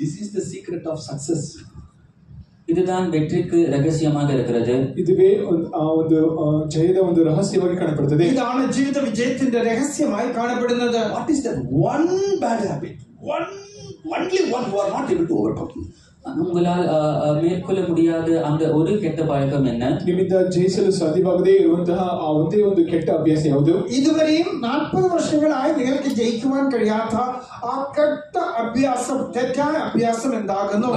This is the secret of success. இதுதான் வெற்றிக்கு ரகசியமாக இருக்கிறது. ಇದುವೇ ಆ ಒಂದು ಜಯದ ಒಂದು ರಹಸ್ಯವಾಗಿ ಕಾಣப்படுತ್ತದೆ. ഇതാണ് ജീവിത വിജയത്തിന്റെ രഹസ്യമായി കാണപ്പെടുന്നത്. What is that one bad habit? Only one you are not able to overcome. உங்களால் மேற்கொள்ள முடியாத அந்த ஒரு கெட்ட பழக்கம் என்ன? ನಿಮ್ಮಿಂದ ಜಯಿಸಲು ಸಾಧ್ಯವಾಗದೇ ಇರುವಂತಹ ಆ ಒಂದೇ ಒಂದು ಕೆಟ್ಟ ಅಭ್ಯಾಸ ಯಾವುದು? ഇതുവരെയും 40 വർഷങ്ങളായി നിങ്ങൾക്ക് ജയിക്കുവാൻ കഴിയാത്ത ആ കെട്ട അഭ്യാസം, തെറ്റായ അഭ്യാസം എന്താകുന്നു?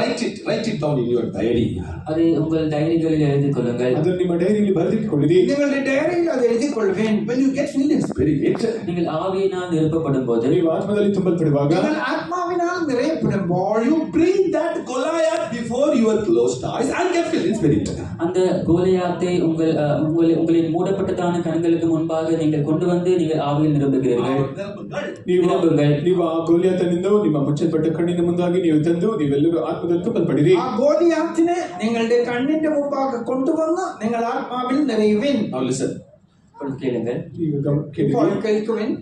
Write it down in your diary. அதை உங்கள் டைரிகளில் எழுதிக் கொள்ளுங்கள். ಅದನ್ನು ನಿಮ್ಮ ಡೈರಿಯಲ್ಲಿ ಬರೆದಿಟ್ಟುಕೊಳ್ಳಿರಿ. നിങ്ങളുടെ ഡയറിയിൽ അത് എഴുതിക്കൊള്ളുവേൻ. When you get filled in spirit, நீங்கள் ஆவியினால் நிரப்பப்படும் போது, ನೀವು ಆತ್ಮದಲ್ಲಿ ತುಂಬಲ್ಪಡುವಾಗ, നിങ്ങൾ ആത്മാവിനാൽ നിറയപ്പെടുമ്പോൾ, you bring that Goliath before your closed eyes and get filled in spirit. அந்த கோலியாத்தை உங்களின் மூடப்பட்டதான கண்களுக்கு முன்பாக நீங்கள் கொண்டு வந்து நீங்கள் ஆவியில் நிரப்புகிறீர்கள். ನೀವು ಆ ಗೋಲಿಯಾತನನ್ನು ನಿಮ್ಮ ಮುಚ್ಚಲ್ಪಟ್ಟ ಕಣ್ಣಿನ ಮುಂದಾಗಿ ನೀವು ತಂದು ನೀವೆಲ್ಲರೂ ಆತ್ಮದಲ್ಲಿ ತುಂಬಲ್ಪಡಿರಿ. ആ ഗോലിയാത്തിനെ നിങ്ങളുടെ കണ്ണിന്റെ മുമ്പാകെ കൊണ്ടുവന്ന് നിങ്ങൾ ആത്മാവിൽ നിറയുവിൻ. Now listen. கேளுங்கள். ഇപ്പോൾ കേൾക്കുവിൻ.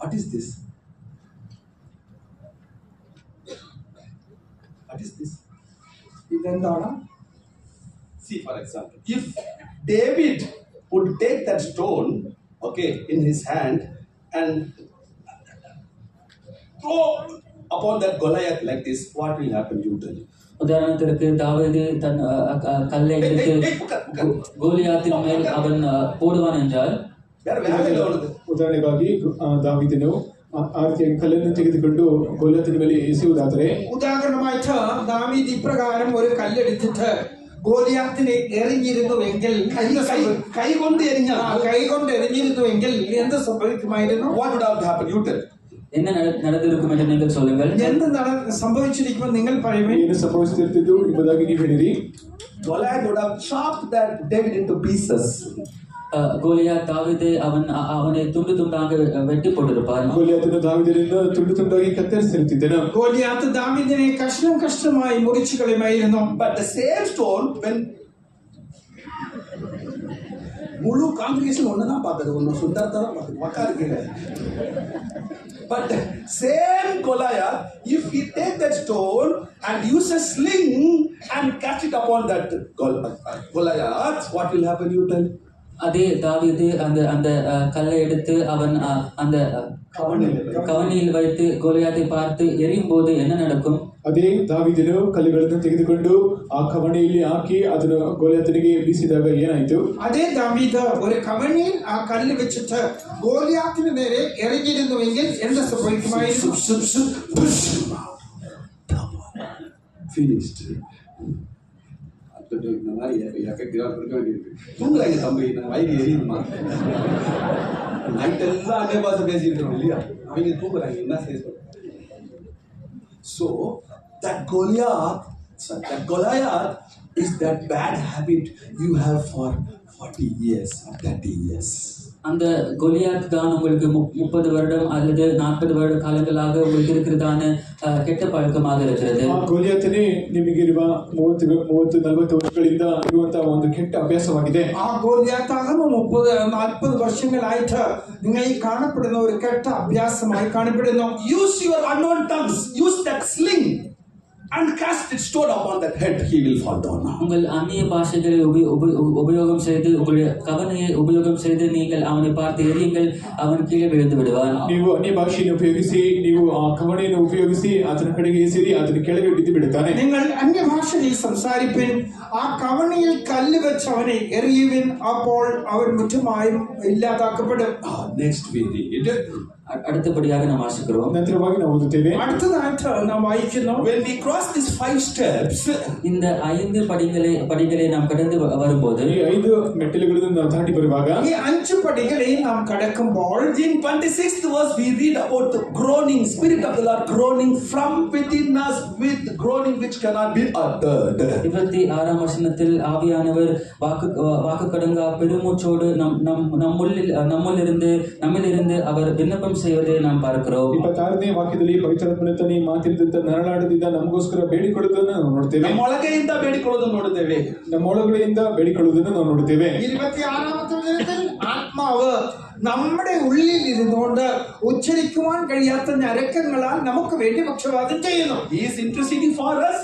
What is this? What is this? ഇതെന്താണ്? See, for example, if David would take that stone, okay, in his hand and throw upon that Goliath like this, what will happen? You tell me. உதாரணத்திற்கு தாவீது தன் கல்லை எடுத்து கோலியாத்தின் மேல் அவன் போடுவான் என்றால் வேற வேலை இல்லை அவனுக்கு. ಉದಾಹರಣೆಗಾಗಿ ದಾವೀದನು ಆ ರೀತಿಯಾಗಿ ಕಲ್ಲನ್ನು ತೆಗೆದುಕೊಂಡು ಗೋಲಿಯಾತಿನ ಮೇಲೆ ಎಸೆಯುವುದಾದರೆ ഉദാഹരണമായിട്ട് ദാവീദ് ഇപ്രകാരം ഒരു കല്ലെടുത്തിട്ട് ഗോലിയാത്തിനെ എറിഞ്ഞിരുന്നുവെങ്കിൽ കൈ കൊണ്ട് എറിഞ്ഞാൽ കൈ കൊണ്ട് എറിഞ്ഞിരുന്നുവെങ്കിൽ എന്ത് സംഭവിക്കുമായിരുന്നു? what would have happened? You tell. என்ன நடந்திருக்கும் என்று நீங்கள் சொல்லுங்கள். എന്ത് സംഭവിച്ചിരിക്കുമെന്ന് നിങ്ങൾ പറയുമേ. ಏನು ಸಂಭವಿಸುತ್ತಿದ್ದು ಎಂಬುದಾಗಿ ನೀವು ಹೇಳಿರಿ. Goliath would have chopped that David into pieces. Goliath தாவீதை அவனை துண்டு துண்டாக வெட்டி போட்டிருப்பான். ಗೋಲಿಯಾತನು ದಾವೀದನನ್ನು ತುಂಡು ತುಂಡಾಗಿ ಕತ್ತರಿಸಿರುತ್ತಿದ್ದನು. ഗോലിയാത്ത് ദാവീദിനെ കഷ്ണം കഷ്ണമായി മുറിച്ചു കളയുമായിരുന്നു. But the same stone, when முழு காங்கிரிகேஷன் ஒண்ணுதான் பார்த்தது, ஒன்னு சுந்தரத்தான் பார்த்தது, உட்காருக்கீங்க. But same Goliath, if he take that stone and use a sling and catch it upon that Goliath, what will happen? You tell. அதே தாவீது அந்த அந்த கல்லை எடுத்து அவன் அந்த கவனியில் வைத்து கோலியாத்தை பார்த்து எரியும் போது என்ன நடக்கும்? ಅದೇ ದಾವೀದನು ಕಲ್ಲುಗಳನ್ನು ತೆಗೆದುಕೊಂಡು ಆ ಕವಣೆಯಲ್ಲಿ ಹಾಕಿ ಅದನ್ನು ಗೋಲಿಯಾತನಿಗೆ ಬೀಸಿದಾಗ ಏನಾಯಿತು? അതേ ദാവീദ് ഒരു കവണിയിൽ ആ കല്ല് വെച്ചിട്ട് ഗോലിയാത്തിന് നേരെ എറിഞ്ഞിരുന്നുവെങ്കിൽ എന്ത് സംഭവിക്കുമായിരുന്നു? Finished. இந்த மாதிரி எஃபெக்டிவா இருக்க வேண்டியிருக்கு. தூங்குறாங்க தம்பி, நான் வயிறு எரியுமா? நைட் எல்லாம் அதே பாச பேசியிருக்கோம் இல்லையா? அவங்க தூங்குறாங்க, என்ன செய்ய சொல்ற? So that Goliath is that bad habit you have for 40 years or 30 years. அந்த கோலியாத் தான் உங்களுக்கு 30 வருடம் அல்லது 40 வருட ಕಾಲಗಳಾಗ உங்களுக்கு இருக்கிறதான ಕೆಟ್ಟ ಪழಕமாக இருக்கிறது. ಆ ಗೋಲಿಯಾತನೇ ನಿಮಗಿರುವ 30-40 ವರ್ಷಗಳಿಂದ ಇರುವಂತಹ ಒಂದು ಕೆಟ್ಟ ಅಭ್ಯಾಸವಾಗಿದೆ. ആ ഗോലിയാത്താകുന്നു 30-40 വർഷങ്ങളായിട്ട് നിങ്ങൾ കാണപ്പെടുന്ന ഒരു കെട്ട അഭ്യാസമായി കാണപ്പെടുന്നു. Use your unknown tongues, use that sling and cast it stone upon that head, he will fall down. உங்கள் அந்நிய பாஷைகளை உபயோகம் செய்து உங்களுடைய கவனையை உபயோகம் செய்து நீங்கள் அவனை பார்த்து எரியுங்கள், அவன் கீழே விழுந்து விடுவான். ನೀವು ಅನ್ಯ ಭಾಷೆಯನ್ನು ಉಪಯೋಗಿಸಿ ನೀವು ಆ ಕವಣೆಯನ್ನು ಉಪಯೋಗಿಸಿ ಆತನ ಕಡೆಗೆ ಎಸೆರಿ ಆತನ ಕೆಳಗೆ ಬಿದ್ದು ಬಿಡುತ್ತಾನೆ. നിങ്ങൾ അന്യഭാഷയിൽ സംസാരിപ്പിൻ, ആ കവണിയിൽ കല്ല് വെച്ച് അവനെ എറിയുവിൻ, അപ്പോൾ അവൻ മുറ്റുമായും ഇല്ലാതാക്കപ്പെടും. Next we read. அடுத்தபடியாக நாம் வாசிக்கிறோம். ನಂತರವಾಗಿ ನಾವು ಓದುತ್ತೇವೆ. അടുത്തതായിട്ട് നാം വായിക്കുന്നു, When we cross these 5 steps, இந்த 5 படிகளை நாம் கடந்து வரும்போது ಈ 5 ಮೆಟ್ಟಿಲುಗಳನ್ನು ನಾವು ದಾಟಿ ಬರುವಾಗ ഈ 5 പടികളെ നാം കടക്കുമ്പോൾ in 26th verse we read about the groaning, Spirit of the Lord groaning from within us with groaning which cannot be uttered. 26ஆம் வசனத்தில் ஆவியானவர் வாக்கு கடங்கா பெருமூச்சோடு நம்மிலிருந்து அவர் விண்ணப்பம் செய்வதை நாம் பார்க்கிறோம். 26ನೇ ವಾಕ್ಯದಲ್ಲಿ ಪವಿತ್ರಾತ್ಮನೇ ಮಾತಿರಿದಂತ ನರಳಾಡದಿಂದ ನಮಗೋಸ್ಕರ ಬೇಡಿಕೊಳ್ಳುವುದನ್ನು ನಾವು ನೋಡುತ್ತೇವೆ. ನಮ್ಮೊಳಗೆಯಿಂದ ಬೇಡಿಕೊಳ್ಳುವುದನ್ನು ನೋಡುತ್ತೇವೆ. ನಮ್ಮೊಳಗಡೆಯಿಂದ ಬೇಡಿಕೊಳ್ಳುವುದನ್ನು ನಾವು ನೋಡುತ್ತೇವೆ. 26ാമത്തെ വചനത്തിൽ ആത്മാവ് നമ്മുടെ ഉള്ളിൽ ഇരുന്നുകൊണ്ട് ഉച്ചരിക്കുവാൻ കഴിയാത്ത ഞരക്കങ്ങളാൽ നമുക്ക് വേണ്ടി പക്ഷവാദം ചെയ്യുന്നു. He is interceding for us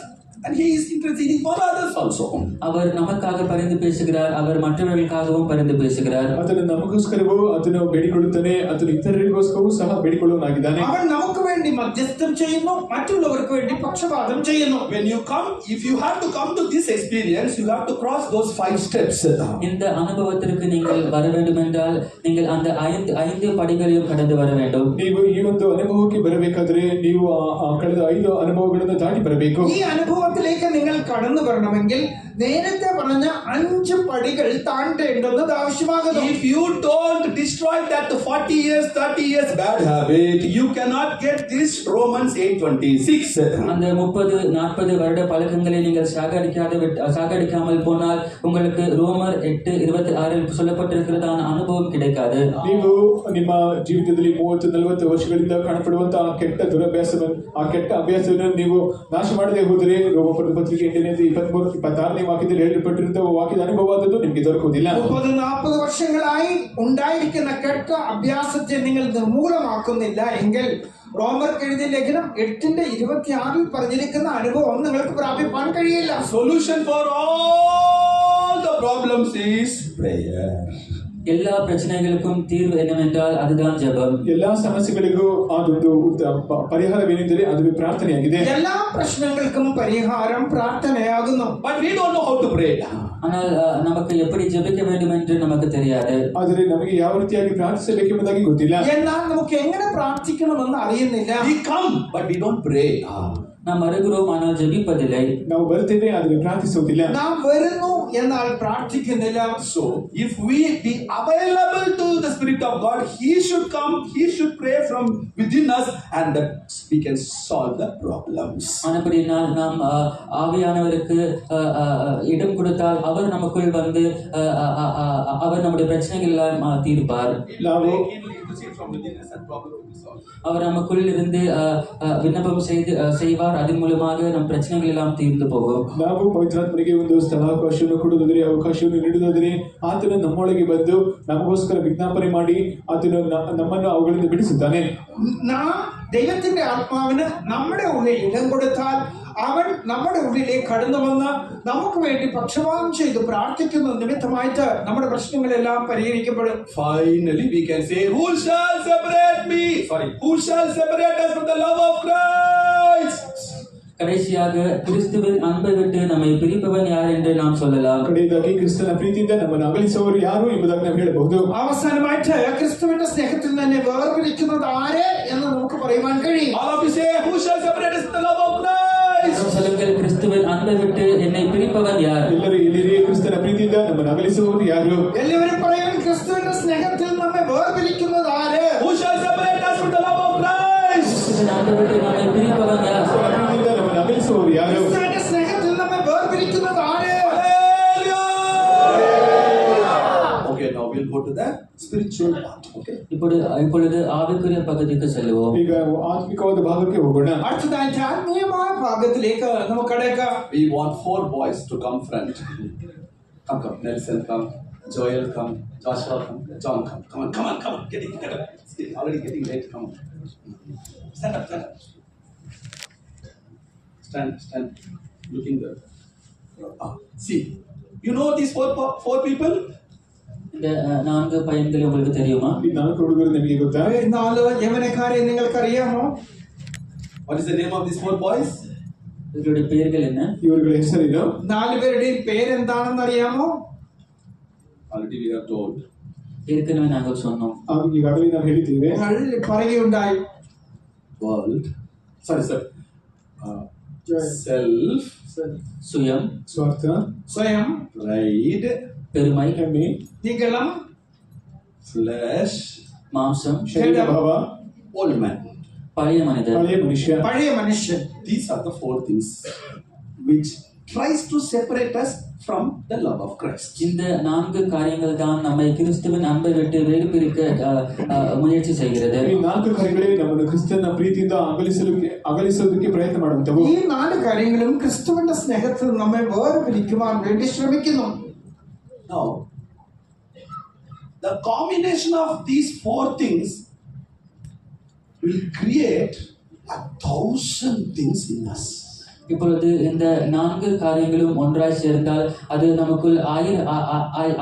and he is interceding for others also. அவர் நமக்காக பரிந்து பேசுகிறார், அவர் மற்றவர்களுக்காகவும் பரிந்து பேசுகிறார். ಆತನು ನಮಗೋಸ್ಕರವೂ ಆತನು ಬೇಡಿಕೊಳ್ಳುತ್ತಾನೆ, ಆತನು ಇತರರಿಗೋಸ್ಕರವೂ ಸಹ ಬೇಡಿಕೊಳ್ಳುವನಾಗಿದ್ದಾನೆ. അവൻ നമുക്ക് വേണ്ടി മധ്യസ്ഥം ചെയ്യുന്നു, മറ്റുള്ളവർക്ക് വേണ്ടി പക്ഷപാതം ചെയ്യുന്നു. When you come, if you have to come to this experience, you have to cross those 5 steps. இந்த அனுபவத்திற்கு நீங்கள் வர வேண்டும் என்றால் நீங்கள் அந்த 5 படிகளையும் கடந்து வர வேண்டும். ನೀವು ಈ ಒಂದು ಅನುಭವಕ್ಕೆ ಬರಬೇಕಾದರೆ ನೀವು ಕಳೆದ 5 ಅನುಭವಗಳನ್ನು ದಾಟಿ ಬರಬೇಕು. ഈ അനുഭവത്തിലേക്ക് നിങ്ങൾ കടന്നു വരണമെങ്കിൽ നേരത്തെ പറഞ്ഞ 5 പടികൾ താണ്ടേണ്ടത് ആവശ്യമാകുന്നു. If you don't destroy that 40 years, 30 years bad habit, you cannot get this Romans 8:26. அந்த 30-40 வருட பழக்கங்களை நீங்கள் சாகடிக்காமல் போனால் உங்களுக்கு ரோமர் 8:26 சொல்லப்பட்டிருக்கிறதான அனுபவம் கிடைக்காது. ನೀವು ನಿಮ್ಮ ಜೀವಿತದಲ್ಲಿ 30-40 ವರ್ಷಗಳಿಂದ ಕಾಣಪಡುವಂತಹ ಕೆಟ್ಟ ದುರಭ್ಯಾಸವನ್ನು ಆ ಕೆಟ್ಟ ಅಭ್ಯಾಸವನ್ನು ನೀವು ನಾಶ ಮಾಡದೆ ಹೋದರೆ ರೋಮಪುರದ ಪತ್ರಿಕೆ 8:23-26 വാക്യത്തിൽ എഴുതപ്പെട്ടിരുന്ന വാക്യದ അനുഭവವಾದದ್ದು ನಿಮಗೆ ದೊರಕುವುದಿಲ್ಲ. 30-40 വർഷങ്ങളായി ഉണ്ടായിരിക്കുന്ന കെട്ട അഭ്യാസത്തെ നിങ്ങൾ നിർമൂലമാക്കുന്നില്ല എങ്കിൽ റോമർക്ക് എഴുതിയ ലേഖനം 8:26 പറഞ്ഞിരിക്കുന്ന അനുഭവം നിങ്ങൾക്ക് പ്രാപിപ്പാൻ കഴിയില്ല. Solution for all the problems is prayer. எல்லா பிரச்சனைகளுக்கும் தீர்வு என்னவென்றால் அதுதான் ஜெபம். ಎಲ್ಲಾ ಸಮಸ್ಯೆಗಳಿಗೂ ಅದೊಂದು ಪರಿಹಾರವೇನೆಂದರೆ ಅದು ಪ್ರಾರ್ಥನೆಯಾಗಿದೆ. എല്ലാ പ്രശ്നങ്ങൾക്കും പരിഹാരം പ്രാർത്ഥനയാകുന്നു. But we don't know how to pray. ஆனால் நமக்கு எப்படி ஜெபிக்க வேண்டும் என்று நமக்கு தெரியாது. ಆದರೆ ನಮಗೆ ಯಾವ ರೀತಿಯಾಗಿ ಪ್ರಾರ್ಥಿಸಬೇಕೆಂಬುದಾಗಿ ಗೊತ್ತಿಲ್ಲ. എന്നാൽ നമുക്ക് എങ്ങനെ പ്രാർത്ഥിക്കണമെന്ന് അറിയുന്നില്ല. We come, but we don't pray. நாம் வருகிறோம் ஆனால் ஜெபிப்பதில்லை. ನಾವು ಬರ್ತೇವೆ ಆದರೆ ಪ್ರಾರ್ಥಿಸುವುದಿಲ್ಲ. നാം വരുന്നു എന്നാൽ പ്രാർത്ഥിക്കുന്നില്ല. So, if we be available to the Spirit of God, He should come, He should pray from within us, and that we can solve the problems. ஆனபடியால் நாம் ஆவியானவருக்கு இடம் கொடுத்தால் அவர் நமக்குள் வந்து அவர் நம்முடைய பிரச்சனைகள் எல்லாம் தீர்ப்பார். ನಾವು அவர் நமக்குள் இருந்து விண்ணப்பம் செய்வார். அதன் மூலமாக நம் பிரச்சனைகள் எல்லாம் தீர்ந்து போகும். ನಾವು ಪವಿತ್ರಾತ್ಮನಿಗೆ ಒಂದು ಸ್ಥಳಾವಕಾಶವನ್ನು ಕೊಡುವುದಾದರೆ ಅವಕಾಶವನ್ನು ನೀಡುವುದಾದರೆ ಆತನು ನಮ್ಮೊಳಗೆ ಬಂದು ನಮಗೋಸ್ಕರ ವಿಜ್ಞಾಪನೆ ಮಾಡಿ ಆತನು ನಮ್ಮನ್ನು ಅವುಗಳಿಂದ ಬಿಡಿಸುತ್ತಾನೆ. നാം ദൈവത്തിന്റെ ആത്മാവിന് നമ്മുടെ ഉള്ളിൽ ഇടം കൊടുത്താൽ അവൻ നമ്മുടെ ഉള്ളിലേക്ക് കടന്നു വന്ന് നമുക്ക് വേണ്ടി പക്ഷപാതം ചെയ്ത് പ്രാർത്ഥിക്കുന്ന നിമിത്തമായിട്ട് നമ്മുടെ പ്രശ്നങ്ങളെല്ലാം പരിഹരിക്കപ്പെടും. Finally, we can say, who shall separate me? Who shall separate us from the love of Christ? கடைசியாக கிறிஸ்துவின் அன்பை விட்டு நம்மை பிரிப்பவன் யார் என்று நாம் சொல்லலாம். ಕಡೆಯದಾಗಿ ಕ್ರಿಸ್ತನ ಪ್ರೀತಿಯಿಂದ ನಮ್ಮನ್ನು ಅಗಲಿಸುವವರು ಯಾರು ಎಂಬುದಾಗಿ ನಾವು ಹೇಳಬಹುದು. അവസാനമായിട്ട് ക്രിസ്തുവിന്റെ സ്നേഹത്തിൽ തന്നെ വേർപിരിക്കുന്നത് ആര് എന്ന് നമുക്ക് പറയുവാൻ കഴിയും. All of you say, who shall separate us from the love of Christ? சொல்லுங்கள், கிறிஸ்துவின் அன்பை விட்டு என்னை பிரிப்பவன் யார்? ಎಲ್ಲರೂ ಎಲ್ಲಿರಿ ಕ್ರಿಸ್ತನ ಪ್ರೀತಿಯಿಂದ ನಮ್ಮನ್ನು ಅಗಲಿಸುವವರು ಯಾರು? എല്ലാവരും പറയും, ക്രിസ്തുവിന്റെ സ്നേഹത്തിൽ നമ്മെ വേർപിരിക്കുന്നത് ആര്? Who shall separate us from the love of Christ? கிறிஸ்துவின் அன்பை விட்டு நம்மை பிரிப்பவன் யார்? ಪ್ರೀತಿಯಿಂದ ನಮ್ಮನ್ನು ಅಗಲಿಸುವವರು ಯಾರು? ക്രിസ്തുവിന്റെ സ്നേഹത്തിൽ നമ്മെ വേർപിരിക്കുന്നത് ആര്? Okay, now we'll go to the spiritual part. Okay. இப்பொழுது ஆவிக்குரிய பகுதிக்கு செல்வோம். ಈಗ ಆತ್ಮಿಕವಾದ ಭಾಗಕ್ಕೆ ಹೋಗೋಣ. അടുത്തതായിട്ട് ആത്മീയമായ ഭാഗത്തിലേക്ക് നമുക്ക് കടക്കാം. We want 4 boys to come front. Come. Nelson, come. Joel, come. Joshua, come. John, come. Come on. It's already getting late. Come on. Stand up. Stand. Looking there. See. You know these four people? இந்த 4 பையன்கள் உங்களுக்கு தெரியுமா? ಈ 4 ಹುಡುಗರು ನಿಮಗೆ ಗೊತ್ತಾ? 4 യവനക്കാരെ നിങ്ങൾക്കറിയാമോ? What is the name of these 4 boys? இவருடைய பெயர்கள் என்ன? ಇವರುಗಳ ಹೆಸರೇನು? 4 പേരുടെയും പേരെന്താണെന്ന് അറിയാമോ? Already we are told. ஏற்கனவே நாங்கள் சொன்னோம். ಈಗಾಗಲೇ ನಾವು ಹೇಳಿದ್ದೇವೆ. പറയുകയുണ്ടായി. World. Sorry. Self. சுயம், ಸ್ವಾರ್ಥ, സ്വയം, Pride. பெருமை, ಹೆಮ್ಮೆ, നിഗളം, Flesh. மாம்சம், ಶರೀರ ಭಾವ, Old man. பழைய மனிதர். ಹಳೆಯ ಮನುಷ್ಯ. പഴയ മനുഷ്യൻ. These are the 4 things which tries to separate us from the love of Christ. இந்த 4 காரியங்கள் தான் நம்மை கிறிஸ்துவின் அன்பை விட்டு வேறு பிரிக்க முயற்சி செய்கிறது. ಈ 4 ಕಾರ್ಯಗಳೇ ನಮ್ಮನ್ನು ಕ್ರಿಸ್ತನ ಪ್ರೀತಿಯಿಂದ ಅಗಲಿಸೋದಕ್ಕೆ ಪ್ರಯತ್ನ ಮಾಡುವಂತವು. ഈ 4 കാര്യങ്ങളും ക്രിസ്തുവിന്റെ സ്നേഹത്തിൽ നമ്മെ വേർപിരിക്കുവാൻ വേണ്ടി ശ്രമിക്കുന്നു. Now, the combination of these 4 things will create 1,000 things in us. இப்பொழுது இந்த 4 காரியங்களும் ஒன்றாய் சேர்ந்தால் அது நமக்குள்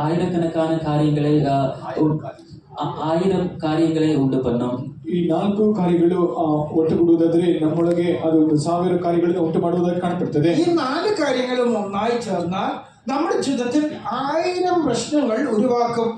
ஆயிரக்கணக்கான காரியங்களை 1000 காரியங்களை உண்டு பண்ணும். ಈ 4 ಕಾರ್ಯಗಳು ಒಟ್ಟುಗೂಡುವುದಾದರೆ ನಮ್ಮೊಳಗೆ ಅದು 1000 ಕಾರ್ಯಗಳನ್ನು ಉಂಟು ಮಾಡುವುದಾಗಿ ಕಾಣப்படுತ್ತದೆ. ഈ 4 കാര്യങ്ങളും ഒന്നായി ചേർന്നാൽ നമ്മുടെ ജീവിതത്തിൽ 1000 പ്രശ്നങ്ങൾ ഉരുവാക്കും.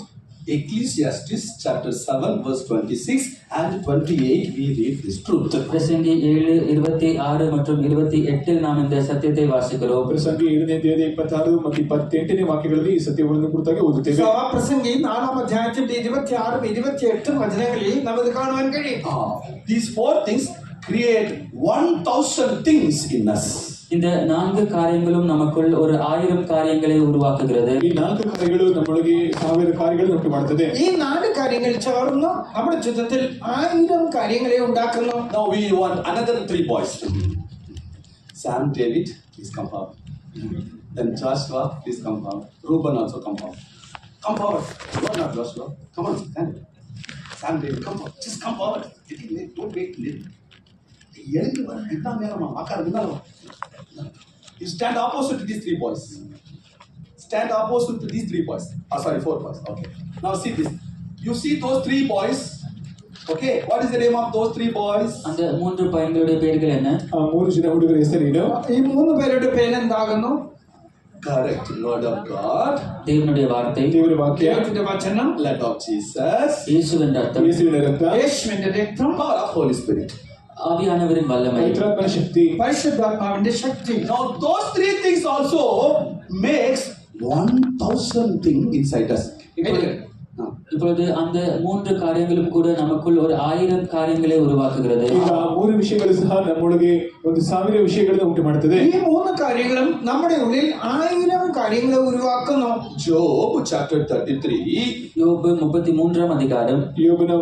Ecclesiastes chapter 7 verse 26 and 28 we read this truth. பிரசங்கி 7:26 மற்றும் 28 நாம் இந்த சத்தியத்தை வாசிக்கிறோம். ಪ್ರಸಂಗಿ 7ನೇ ಅಧ್ಯಾಯದ 26 ಮತ್ತು 28ನೇ ವಾಕ್ಯಗಳಲ್ಲಿ ಈ ಸತ್ಯವನ್ನು ಕುರಿತಾಗಿ ಓದುತ್ತೇವೆ. പ്രസംഗി 4-ാം അധ്യായത്തിന്റെ 26 28 വചനങ്ങളിൽ നമുക്ക് കാണുവാൻ കഴിയും. These 4 things create 1,000 things in us. இந்த 4 காரியங்களும் நமக்குள் ஒரு 1000 காரியங்களை உருவாக்குகிறது. ಈ 4 ಕಾರ್ಯಗಳು ನಮ್ಮೊಳಗೆ 1000 ಕಾರ್ಯಗಳನ್ನು ಉಂಟು ಮಾಡುತ್ತದೆ. ഈ 4 കാര്യങ്ങൾ ചേർന്ന് നമ്മുടെ ജീവിതത്തിൽ 1000 കാര്യങ്ങളെ ഉണ്ടാക്കുന്നു. Now we want another 3 boys. Sam, David, please come forward. Then Joshua, please come forward. Reuben also come forward. Come forward. You are not Joshua. Come on, stand. Sam, David, come forward. Just come forward. Getting late. Don't wait late. You stand opposite to these 3 boys. Stand opposite to these 3 boys. Sorry, 4 boys. Okay. Now see this. You see those three boys. Okay, what is the name of those three boys? அந்த 3 பையன்களுடைய பேர்கள் என்ன? ಆ 3 ಜನ ಹುಡುಗರ ಹೆಸರೇನು? ഈ 3 പേരുടെ പേരെന്താകുന്നു? Correct. Word of God. தேவனுடைய வார்த்தை, ದೇವರ ವಾಕ್ಯ, ദൈവത്തിന്റെ വചനം, Blood of Jesus. இயேசுவின் ரத்தம், ಯೇಸುವಿನ ರಕ್ತ, യേശുവിന്റെ രക്തം, Power of Holy Spirit. ஆவியானவரின் வல்லமை, ಪವಿತ್ರಾತ್ಮನ ಶಕ್ತಿ. പരിശുദ്ധാത്മാവിന്റെ ശക്തി. Now those three things also makes 1,000 thing inside us. இப்பொழுது அந்த 3 காரியங்களும் கூட நமக்குள் ஒரு 1000 காரியங்களை உருவாக்குகிறது. ಈಗ ಆ 3 ವಿಷಯಗಳು ಸಹ ನಮ್ಮೊಳಗೆ 1,000 ವಿಷಯಗಳನ್ನು ಉಂಟು ಮಾಡುತ್ತದೆ. ഈ 3 കാര്യങ്ങളും നമ്മുടെ ഉള്ളിൽ 1000 കാര്യങ്ങളെ ഉരുവാക്കുന്നു. Job chapter 33. யோபு 33ஆம் அதிகாரம், ಯೋಬನ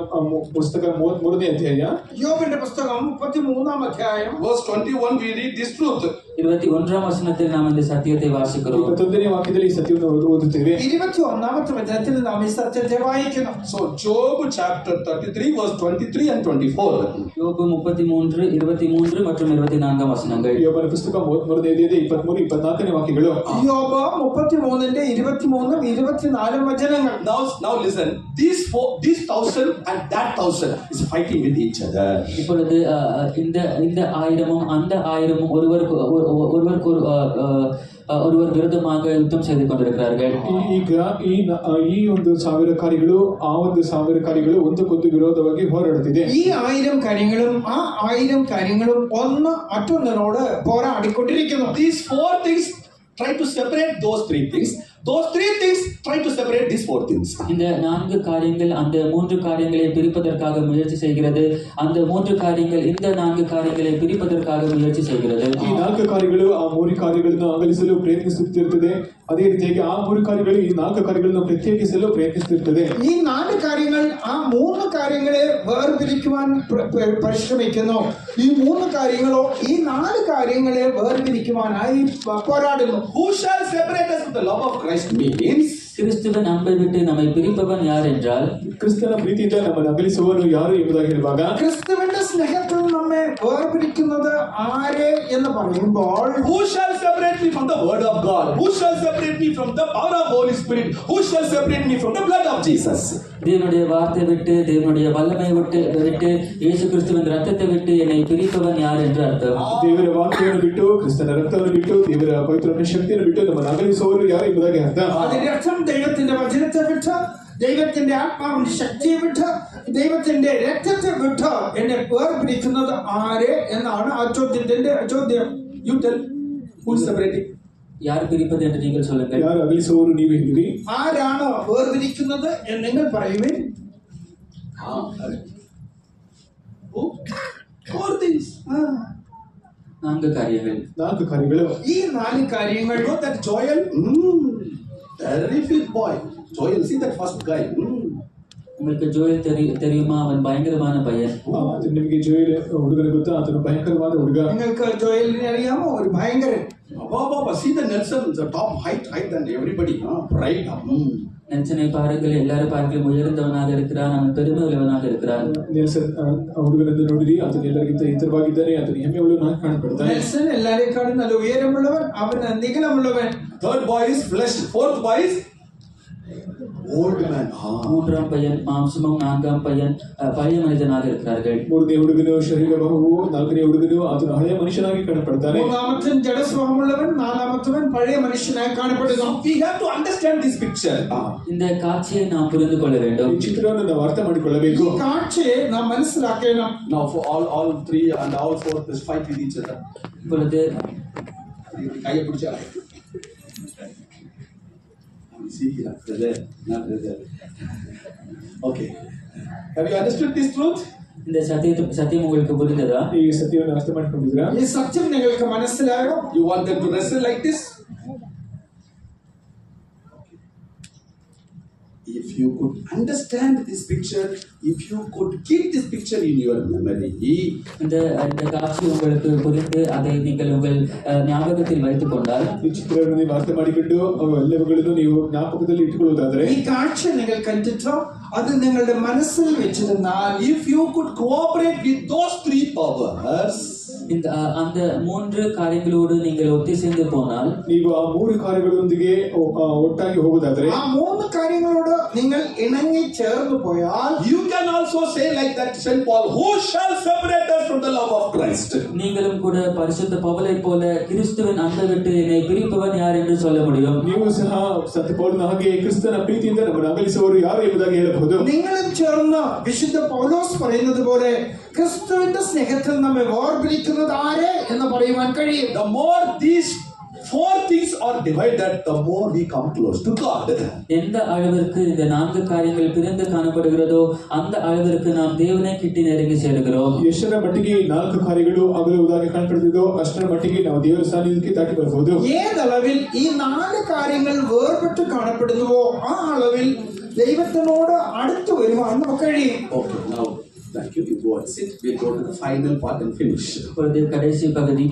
ಪುಸ್ತಕ 33ನೇ ಅಧ್ಯಾಯ, യോബിന്റെ പുസ്തകം 33-ാം അധ്യായം Verse 21 we read this truth. 21ஆம் வசனத்தில் நாம் இந்த சத்தியத்தை வாசிக்கிறோம். 21ನೇ ವಾಕ್ಯದಲ್ಲಿ ಈ ಸತ್ಯವನ್ನು ಓದುತ್ತೇವೆ. 21-ാമത്തെ വചനത്തിൽ നാം ഈ സത്യത്തെ വായിക്കുന്നു. So Job chapter 33 verse 23 and 24. யோபு 33, 23 மற்றும் 24ஆம் வசனங்கள். ಯೋಬನ ಪುಸ್ತಕ 33ನೇ ಅಧ್ಯಾಯ 23, 24ನೇ ವಾಕ್ಯಗಳು. യോബ് 33-ന്റെ 23-ഉം 24-ഉം വചനങ്ങൾ. Now listen. These 1,000 and that 1,000 is fighting with each other. இப்பொழுது இந்த 1000ம் அந்த 1000ம் ஒருவர் விரோதமாக யுத்தம் செய்து கொண்டிருக்கிறார்கள். ಈಗ ಈ 1,000 ಕಾರ್ಯಗಳು ಆ 1,000 ಕಾರ್ಯಗಳು ಒಂದಕ್ಕೊಂದು ವಿರೋಧವಾಗಿ ಹೋರಾಡುತ್ತಿದೆ. ഈ 1000 കാര്യങ്ങളും ആ 1000 കാര്യങ്ങളും ഒന്ന് മറ്റൊന്നിനോട് പോരാടിക്കൊണ്ടിരിക്കുന്നു. These four things try to separate those three things. Those three things try to separate these four things. இந்த 4 காரியங்கள் அந்த 3 காரியங்களை பிரிப்பதற்காக முயற்சி செய்கிறது. அந்த 3 காரியங்கள் இந்த 4 காரியங்களை பிரிப்பதற்காக முயற்சி செய்கிறது. ಈ 4 ಕಾರ್ಯಗಳು ಆ 3 ಕಾರ್ಯಗಳನ್ನು ಅಗಲಿಸಲು ಪ್ರಯತ್ನಿಸುತ್ತಿರುತ್ತದೆ. ಅದೇ ರೀತಿಯಾಗಿ ಆ 3 ಕಾರ್ಯಗಳು ಈ 4 ಕಾರ್ಯಗಳನ್ನು ಪ್ರತ್ಯೇಕಿಸಲು ಪ್ರಯತ್ನಿಸುತ್ತಿರುತ್ತದೆ. ഈ 4 കാര്യങ്ങൾ ആ 3 കാര്യങ്ങളെ വേർപിരിക്കുവാൻ പരിശ്രമിക്കുന്നു. ഈ 3 കാര്യങ്ങളോ ഈ 4 കാര്യങ്ങളെ വേർപിരിക്കുവാനായി പോരാടുന്നു. Who shall separate us from the love of Christ means கிறிஸ்துவின் அன்பை விட்டு நம்மை பிரிப்பவன் யார் என்றால், ಕ್ರಿಸ್ತನ ಪ್ರೀತಿಯಿಂದ ನಮ್ಮನ್ನು ಅಗಲಿಸುವವನು ಯಾರು ಎಂಬುದಾಗಿ ಹೇಳುವಾಗ, ക്രിസ്തുവിന്റെ സ്നേഹത്തിൽ നമ്മെ വേർപിരിക്കുന്നത് ആരെ എന്ന് പറയുമ്പോൾ, who shall separate me from the word of God? Who shall separate me from the power of Holy Spirit? Who shall separate me from the blood of Jesus? தேவனுடைய வார்த்தை விட்டு, தேவனுடைய வல்லமை விட்டு இயேசு கிறிஸ்துவின் ரத்தத்தை விட்டு என்னை பிரிப்பவன் யார் என்று அர்த்தம். ದೇವರ ವಾಕ್ಯವನ್ನು ಬಿಟ್ಟು, ಕ್ರಿಸ್ತನ ರಕ್ತವನ್ನು ಬಿಟ್ಟು, ದೇವರ ಪವಿತ್ರನ ಶಕ್ತಿಯನ್ನು ಬಿಟ್ಟು ನಮ್ಮನ್ನು ಅಗಲಿಸುವವರು ಯಾರು ಎಂಬುದಾಗಿ ಅರ್ಥ. അതിന്റെ അർത്ഥം ദൈവത്തിന്റെ വചനത്തെ വിട്ട്, ദൈവത്തിന്റെ ആത്മാവിന്റെ ശക്തിയെ വിട്ട്, ദൈവത്തിന്റെ രക്തത്തെ വിട്ട് എന്നെ വേർപിരിക്കുന്നത് ആരെ എന്നാണ് ആ ചോദ്യത്തിന്റെ ചോദ്യം. You tell. Who is separating? யார் பிரிப்பது என்று நீங்கள் சொல்லுங்கள். ಯಾರು ಅಗಲಿಸುವವರು ನೀವೇ ಹೇಳಿರಿ. ആരാണ് വേർതിരിക്കുന്നത് എന്ന് നിങ്ങൾ പറയുവിൻ. Who? Four things. 4 காரியங்கள். 4 ಕಾರ್ಯಗಳು. ഈ 4 കാര്യങ്ങൾ You know that Joel? Terrific boy. Joel, see that first guy. உங்களுக்கு ஜோயல் தெரியுமா? அவன் பயங்கரமான பையன். ಅದು ನಿಮಗೆ ಜೋಯಲ್ ಹುಡುಗನ ಗೊತ್ತಾ? ಆತನು ಭಯಂಕರವಾದ ಹುಡುಗ. നിങ്ങൾക്ക് ജോയലിനെ അറിയാമോ? ഒരു ഭയങ്കരൻ. See the Nelson, the top height than everybody. Right. நெல்சனை பாருங்கள், எல்லாரும் பார்க்கலும் உயர்ந்தவனாக இருக்கிறான், அவன் பெருமை உள்ளவனாக இருக்கிறான். ನೆಲ್ಸನ್ ಹುಡುಗನನ್ನು ನೋಡಿರಿ, ಆತನು ಎಲ್ಲರಿಗಿಂತ ಎತ್ತರವಾಗಿದ್ದಾನೆ, ಆತನು ಹೆಮ್ಮೆ ಉಳ್ಳವನಾಗಿ ಕಾಣப்படுತ್ತಾನೆ. നെൽസൺ എല്ലാരെക്കാളും നല്ല ഉയരമുള്ളവൻ, അവൻ നീളമുള്ളവൻ. Third boy is flesh. Fourth boy is old man. 3ஆம் பையன் மாம்சமும், 4ஆம் பையன் பழைய மனிதனாக இருக்கிறார்கள். 3ನೇ ಹುಡುಗನು ಶರೀರ ಬಹುವು, 4ನೇ ಹುಡುಗನು ಆತನು ಹಳೆಯ ಮನುಷ್ಯನಾಗಿ ಕಾಣப்படுತ್ತಾನೆ. മൂന്നാമത്തൻ ജഡസ്വഭാവമുള്ളവൻ, നാലാമത്തവൻ പഴയ മനുഷ്യനായി കാണപ്പെടുന്നു. We have to understand this picture. இந்த காட்சியை நாம் புரிந்து கொள்ள வேண்டும். ಈ ಚಿತ್ರವನ್ನು ನಾವು ಅರ್ಥ ಮಾಡಿಕೊಳ್ಳಬೇಕು. ഈ കാഴ്ചയെ നാം മനസ്സിലാക്കണം. Now for all three and all four, just fight with each other. இப்பொழுது கையை பிடிச்சா. See here, brother, not brother. Okay. Have you understood this truth? இந்த சத்தியம் உங்களுக்கு புரிந்ததா? ಈ ಸತ್ಯವನ್ನು ಅರ್ಥ ಮಾಡಿಕೊಂಡಿದ್ದೀರಾ? ഈ സത്യം നിങ്ങൾക്ക് മനസ്സിലായോ? You want them to wrestle like this? If you could understand this picture, if you could keep this picture in your memory, இந்த காட்சி உங்களுக்கு புரிந்து அதை நீங்கள் உங்கள் ஞாபகத்தில் வைத்துக் கொண்டால், ಈ ಚಿತ್ರವನ್ನು ನೀವು ಅರ್ಥ ಮಾಡಿಕೊಂಡು ಅವೆಲ್ಲವುಗಳನ್ನು ನೀವು ಜ್ಞಾಪಕದಲ್ಲಿ ಇಟ್ಟುಕೊಳ್ಳುವುದಾದರೆ, ഈ കാഴ്ച നിങ്ങൾ കണ്ടിട്ടോ അത് നിങ്ങളുടെ മനസ്സിൽ വെച്ചിരുന്നാൽ, if you could cooperate with those three powers, அந்த 3 காரியங்களோடு நீங்கள் ஒத்திசைந்து போனால் ನೀವು ಆ 3 ಕಾರ್ಯಗಳೊಂದಿಗೆ ಒಟ್ಟಾಗಿ ಹೋಗುವುದಾದ್ರೆ ആ 3 കാര്യങ്ങളോട് നിങ്ങൾ ഇണങ്ങി ചേർന്ന് പോയാൽ You can also say like that Saint Paul, who shall separate us from the love of Christ? நீங்களும் கூட பரிசுத்த பவுலை போல கிறிஸ்துவின் அன்பை விட்டு என்னை பிரிப்பவன் யார் என்று சொல்ல முடியும். ನೀವು ಸಹ ಸಂತ ಪೌಲನ ಹಾಗೆ ಕ್ರಿಸ್ತನ ಪ್ರೀತಿಯಿಂದ ನಮ್ಮನ್ನು ಅಗಲಿಸುವವರು ಯಾರು ಎಂಬುದಾಗಿ ಹೇಳಬಹುದು. നിങ്ങളും ചേർന്ന് വിശുദ്ധ പൗലോസ് പറയുന്നത് പോലെ ക്രിസ്തുവിന്റെ സ്നേഹത്തിൽ നമ്മെ വേർപിരിക്കുന്നത് ആരെ എന്ന് പറയുവാൻ കഴിയും. The more these 4 things are divided, the more we come close to God. எந்த அளவிற்கு இந்த 4 காரியங்கள் பிரிந்து காணப்படுகிறதோ அந்த அளவிற்கு நாம் தேவனை கிட்டி நெருங்கி சேருகிறோம். ಎಷ್ಟರ ಮಟ್ಟಿಗೆ 4 ಕಾರ್ಯಗಳು ಅಗಲುವುದಾಗಿ ಕಾಣப்படுತ್ತಿದೋ ಅಷ್ಟರ ಮಟ್ಟಿಗೆ ನಾವು ದೇವರ ಸಾನ್ನಿಧ್ಯಕ್ಕೆ ದಾಟಿ ಬರಬಹುದು. ഏതളവിൽ ഈ 4 കാര്യങ്ങൾ വേർപെട്ട് കാണപ്പെടുന്നുവോ ആ അളവിൽ ദൈവത്തിനോട് അടുത്തു വരുവാൻ നമുക്ക് കഴിയും. Okay, now thank you. You go and sit. We'll go to the final part and finish. இப்பொழுது கடைசி பகுதி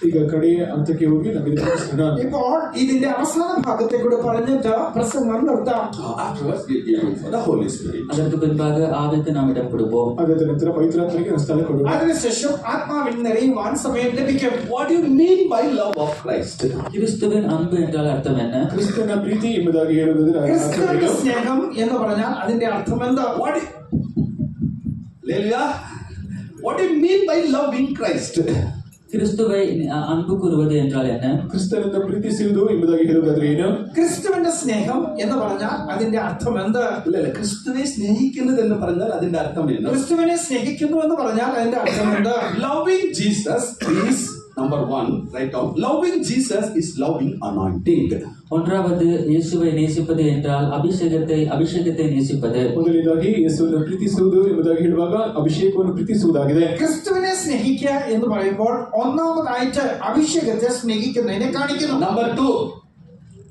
ಈಗ ಕಡೆಯ ಹಂತಕ್ಕೆ ಹೋಗಿ ನಮಗೆ ತಿಳಿಸೋಣ. ഇപ്പോൾ ഇതിന്റെ അവസാന ഭാഗത്തെ കൂടെ പറഞ്ഞിട്ട് പ്രസംഗം നിർത്താം. Afterwards, we'll give room for the Holy Spirit. அதற்கு பின்பாக ஆவிக்கு நாம் இடம் கொடுப்போம். ಅದಾದ ನಂತರ ಪವಿತ್ರಾತ್ಮಕ್ಕೆ ನಾವು ಸ್ಥಳ ಕೊಡೋಣ. അതിനുശേഷം ആത്മാവിൽ നിറയുവാൻ സമയം ലഭിക്കും. What do you mean by love of Christ? கிறிஸ்துவின் அன்பு என்றால் அர்த்தம் என்ன? ಕ್ರಿಸ್ತನ ಪ್ರೀತಿ ಎಂಬುದಾಗಿ ಹೇಳುವುದರ ക്രിസ്തുവിന്റെ സ്നേഹം എന്ന് പറഞ്ഞാൽ അതിന്റെ അർത്ഥം എന്താ? Hallelujah. What do you mean by loving Christ? கிறிஸ்துவை அன்பு கூறுவது என்றால் என்ன? ಕ್ರಿಸ್ತನನ್ನು ಪ್ರೀತಿಸುವುದು ಎಂಬುದಾಗಿ ಹೇಳುವುದಾದ್ರೆ ಏನು? ക്രിസ്തുവിന്റെ സ്നേഹം എന്ന് പറഞ്ഞാൽ അതിന്റെ അർത്ഥം എന്ത്? ഇല്ല ക്രിസ്തുവിനെ സ്നേഹിക്കുന്നത് എന്ന് പറഞ്ഞാൽ അതിന്റെ അർത്ഥം என்ன? ക്രിസ്തുവിനെ സ്നേഹിക്കുന്നു എന്ന് പറഞ്ഞാൽ അതിന്റെ അർത്ഥം എന്ത്? Loving Jesus is number 1, write down. Loving Jesus is loving anointing. ஒன்றாவது இயேசுவை நேசிப்பது என்றால் அபிஷேகத்தை நேசிப்பது. ಮೊದಲನೇದಾಗಿ ಯೇಸುವನ್ನು ಪ್ರೀತಿಸುವುದು ಎಂಬುದಾಗಿ ಹೇಳುವಾಗ ಅಭಿಷೇಕವನ್ನು ಪ್ರೀತಿಸುವುದಾಗಿದೆ. ക്രിസ്തുവിനെ സ്നേഹിക്കുക എന്ന് പറയുമ്പോൾ ഒന്നാമതായിട്ട് അഭിഷേകത്തെ സ്നേഹിക്കുന്നതിനെ കാണിക്കുന്നു. Number 2,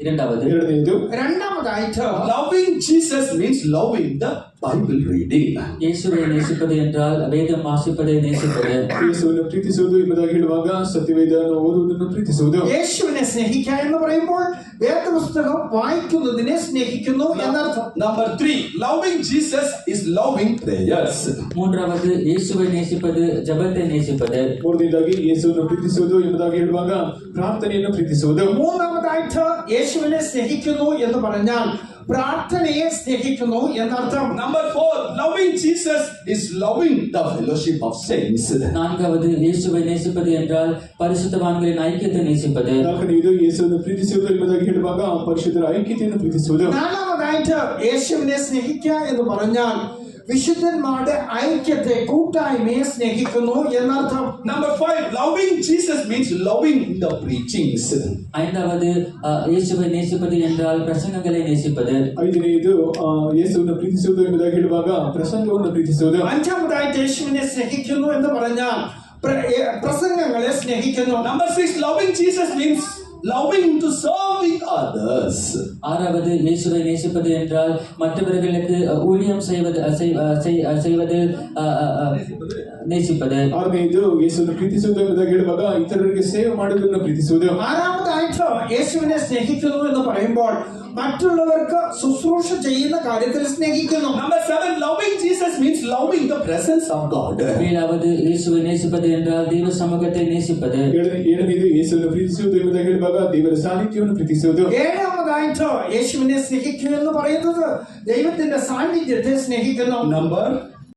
ಎರಡನೆಯದು രണ്ടാമതായിട്ട് loving Jesus means loving the Bible reading. இயேசுவை நேசிப்பது என்றால் வேதம் வாசிப்பதை நேசிப்பது. ಯೇಸುವನ್ನು ಪ್ರೀತಿಸುವುದು ಎಂಬುದಾಗಿ ಹೇಳುವಾಗ ಸತ್ಯವೇದವನ್ನು ಓದುವುದನ್ನು ಪ್ರೀತಿಸುವುದು. യേശുവിനെ സ്നേഹിക്കുക എന്ന് പറയുമ്പോൾ വേദപുസ്തകം വായിക്കുന്നതിനെ സ്നേഹിക്കുന്നു എന്നർത്ഥം. Number 3, loving Jesus is loving prayers. மூன்றாவது இயேசுவை நேசிப்பது ஜெபத்தை நேசிப்பது. ಮೂರನೇದಾಗಿ ಯೇಸುವನ್ನು ಪ್ರೀತಿಸುವುದು ಎಂಬುದಾಗಿ ಹೇಳುವಾಗ ಪ್ರಾರ್ಥನೆಯನ್ನು ಪ್ರೀತಿಸುವುದು. മൂന്നാമതായിട്ട് യേശുവിനെ സ്നേഹിക്കുന്നു എന്ന് പറഞ്ഞാൽ പ്രാർത്ഥനയെ സ്നേഹിക്കുന്നു എന്നർത്ഥം. Number 4, loving Jesus is loving the fellowship of saints. நான்காவது இயேசுவை நேசிப்பது என்றால் பரிசுத்தவான்களின் ஐக்கியத்தை நேசிப்பது. ನಾಲ್ಕನೆಯದು ಯೇಸುವನ್ನು ಪ್ರೀತಿಸುವುದು ಎಂಬುದಾಗಿ ಹೇಳುವಾಗ ಪರಿಶುದ್ಧರ ಐಕ್ಯತೆಯನ್ನು ಪ್ರೀತಿಸುವುದು. നാലാമതായിട്ട് യേശുവിനെ സ്നേഹിക്കുക എന്ന് പറഞ്ഞാൽ വിശുദ്ധന്മാരുടെ ഐക്യത്തെ കൂട്ടായ്മയെ സ്നേഹിക്കുന്നു എന്നർത്ഥം. Number 5, loving Jesus means loving the preachings. ஐந்தாவது இயேசுவை நேசிப்பது என்றால் பிரசங்கங்களை நேசிப்பது. ಐದನೆಯದು ಯೇಸುವನ್ನು ಪ್ರೀತಿಸುವುದು ಎಂಬುದಾಗಿ ಹೇಳುವಾಗ ಪ್ರಸಂಗವನ್ನು ಪ್ರೀತಿಸುವುದು. അഞ്ചാമതായിട്ട് യേശുവിനെ സ്നേഹിക്കുന്നു എന്ന് പറഞ്ഞാൽ പ്രസംഗങ്ങളെ സ്നേഹിക്കുന്നു. Number 6, loving Jesus means loving to serving others. ஆறாவது இயேசுவை நேசிப்பது என்றால் மற்றவர்களுக்கு ஊழியம் செய்வது நேசிப்பது. ಆರನೆಯದು ಯೇಸುವನ್ನು ಪ್ರೀತಿಸುವುದು ಎಂಬುದಾಗಿ ಹೇಳುವಾಗ ಇತರರಿಗೆ ಸೇವೆ ಮಾಡುವುದನ್ನು ಪ್ರೀತಿಸುವುದು. ആറാമതായിട്ട് യേശുവിനെ സ്നേഹിക്കുന്നു എന്ന് പറയുമ്പോൾ മറ്റുള്ളവർക്ക് ശുശ്രൂഷ ചെയ്യുന്ന കാര്യത്തിൽ സ്നേഹിക്കുന്നു. Number 7, loving Jesus means loving the presence of God. ஏழாவது இயேசுவை நேசிப்பது என்றால் தேவ சமூகத்தை நேசிப்பது. ಏಳನೆಯದು ಯೇಸುವನ್ನು ಪ್ರೀತಿಸುವುದು ಎಂಬುದಾಗಿ ಹೇಳುವಾಗ ದೇವರ ಸಾನ್ನಿಧ್ಯವನ್ನು ಪ್ರೀತಿಸುವುದು. ഏഴാമതായിട്ട് യേശുവിനെ സ്നേഹിക്കുന്നു എന്ന് പറയുന്നത് ദൈവത്തിന്റെ സാന്നിധ്യത്തെ സ്നേഹിക്കുന്നു. Number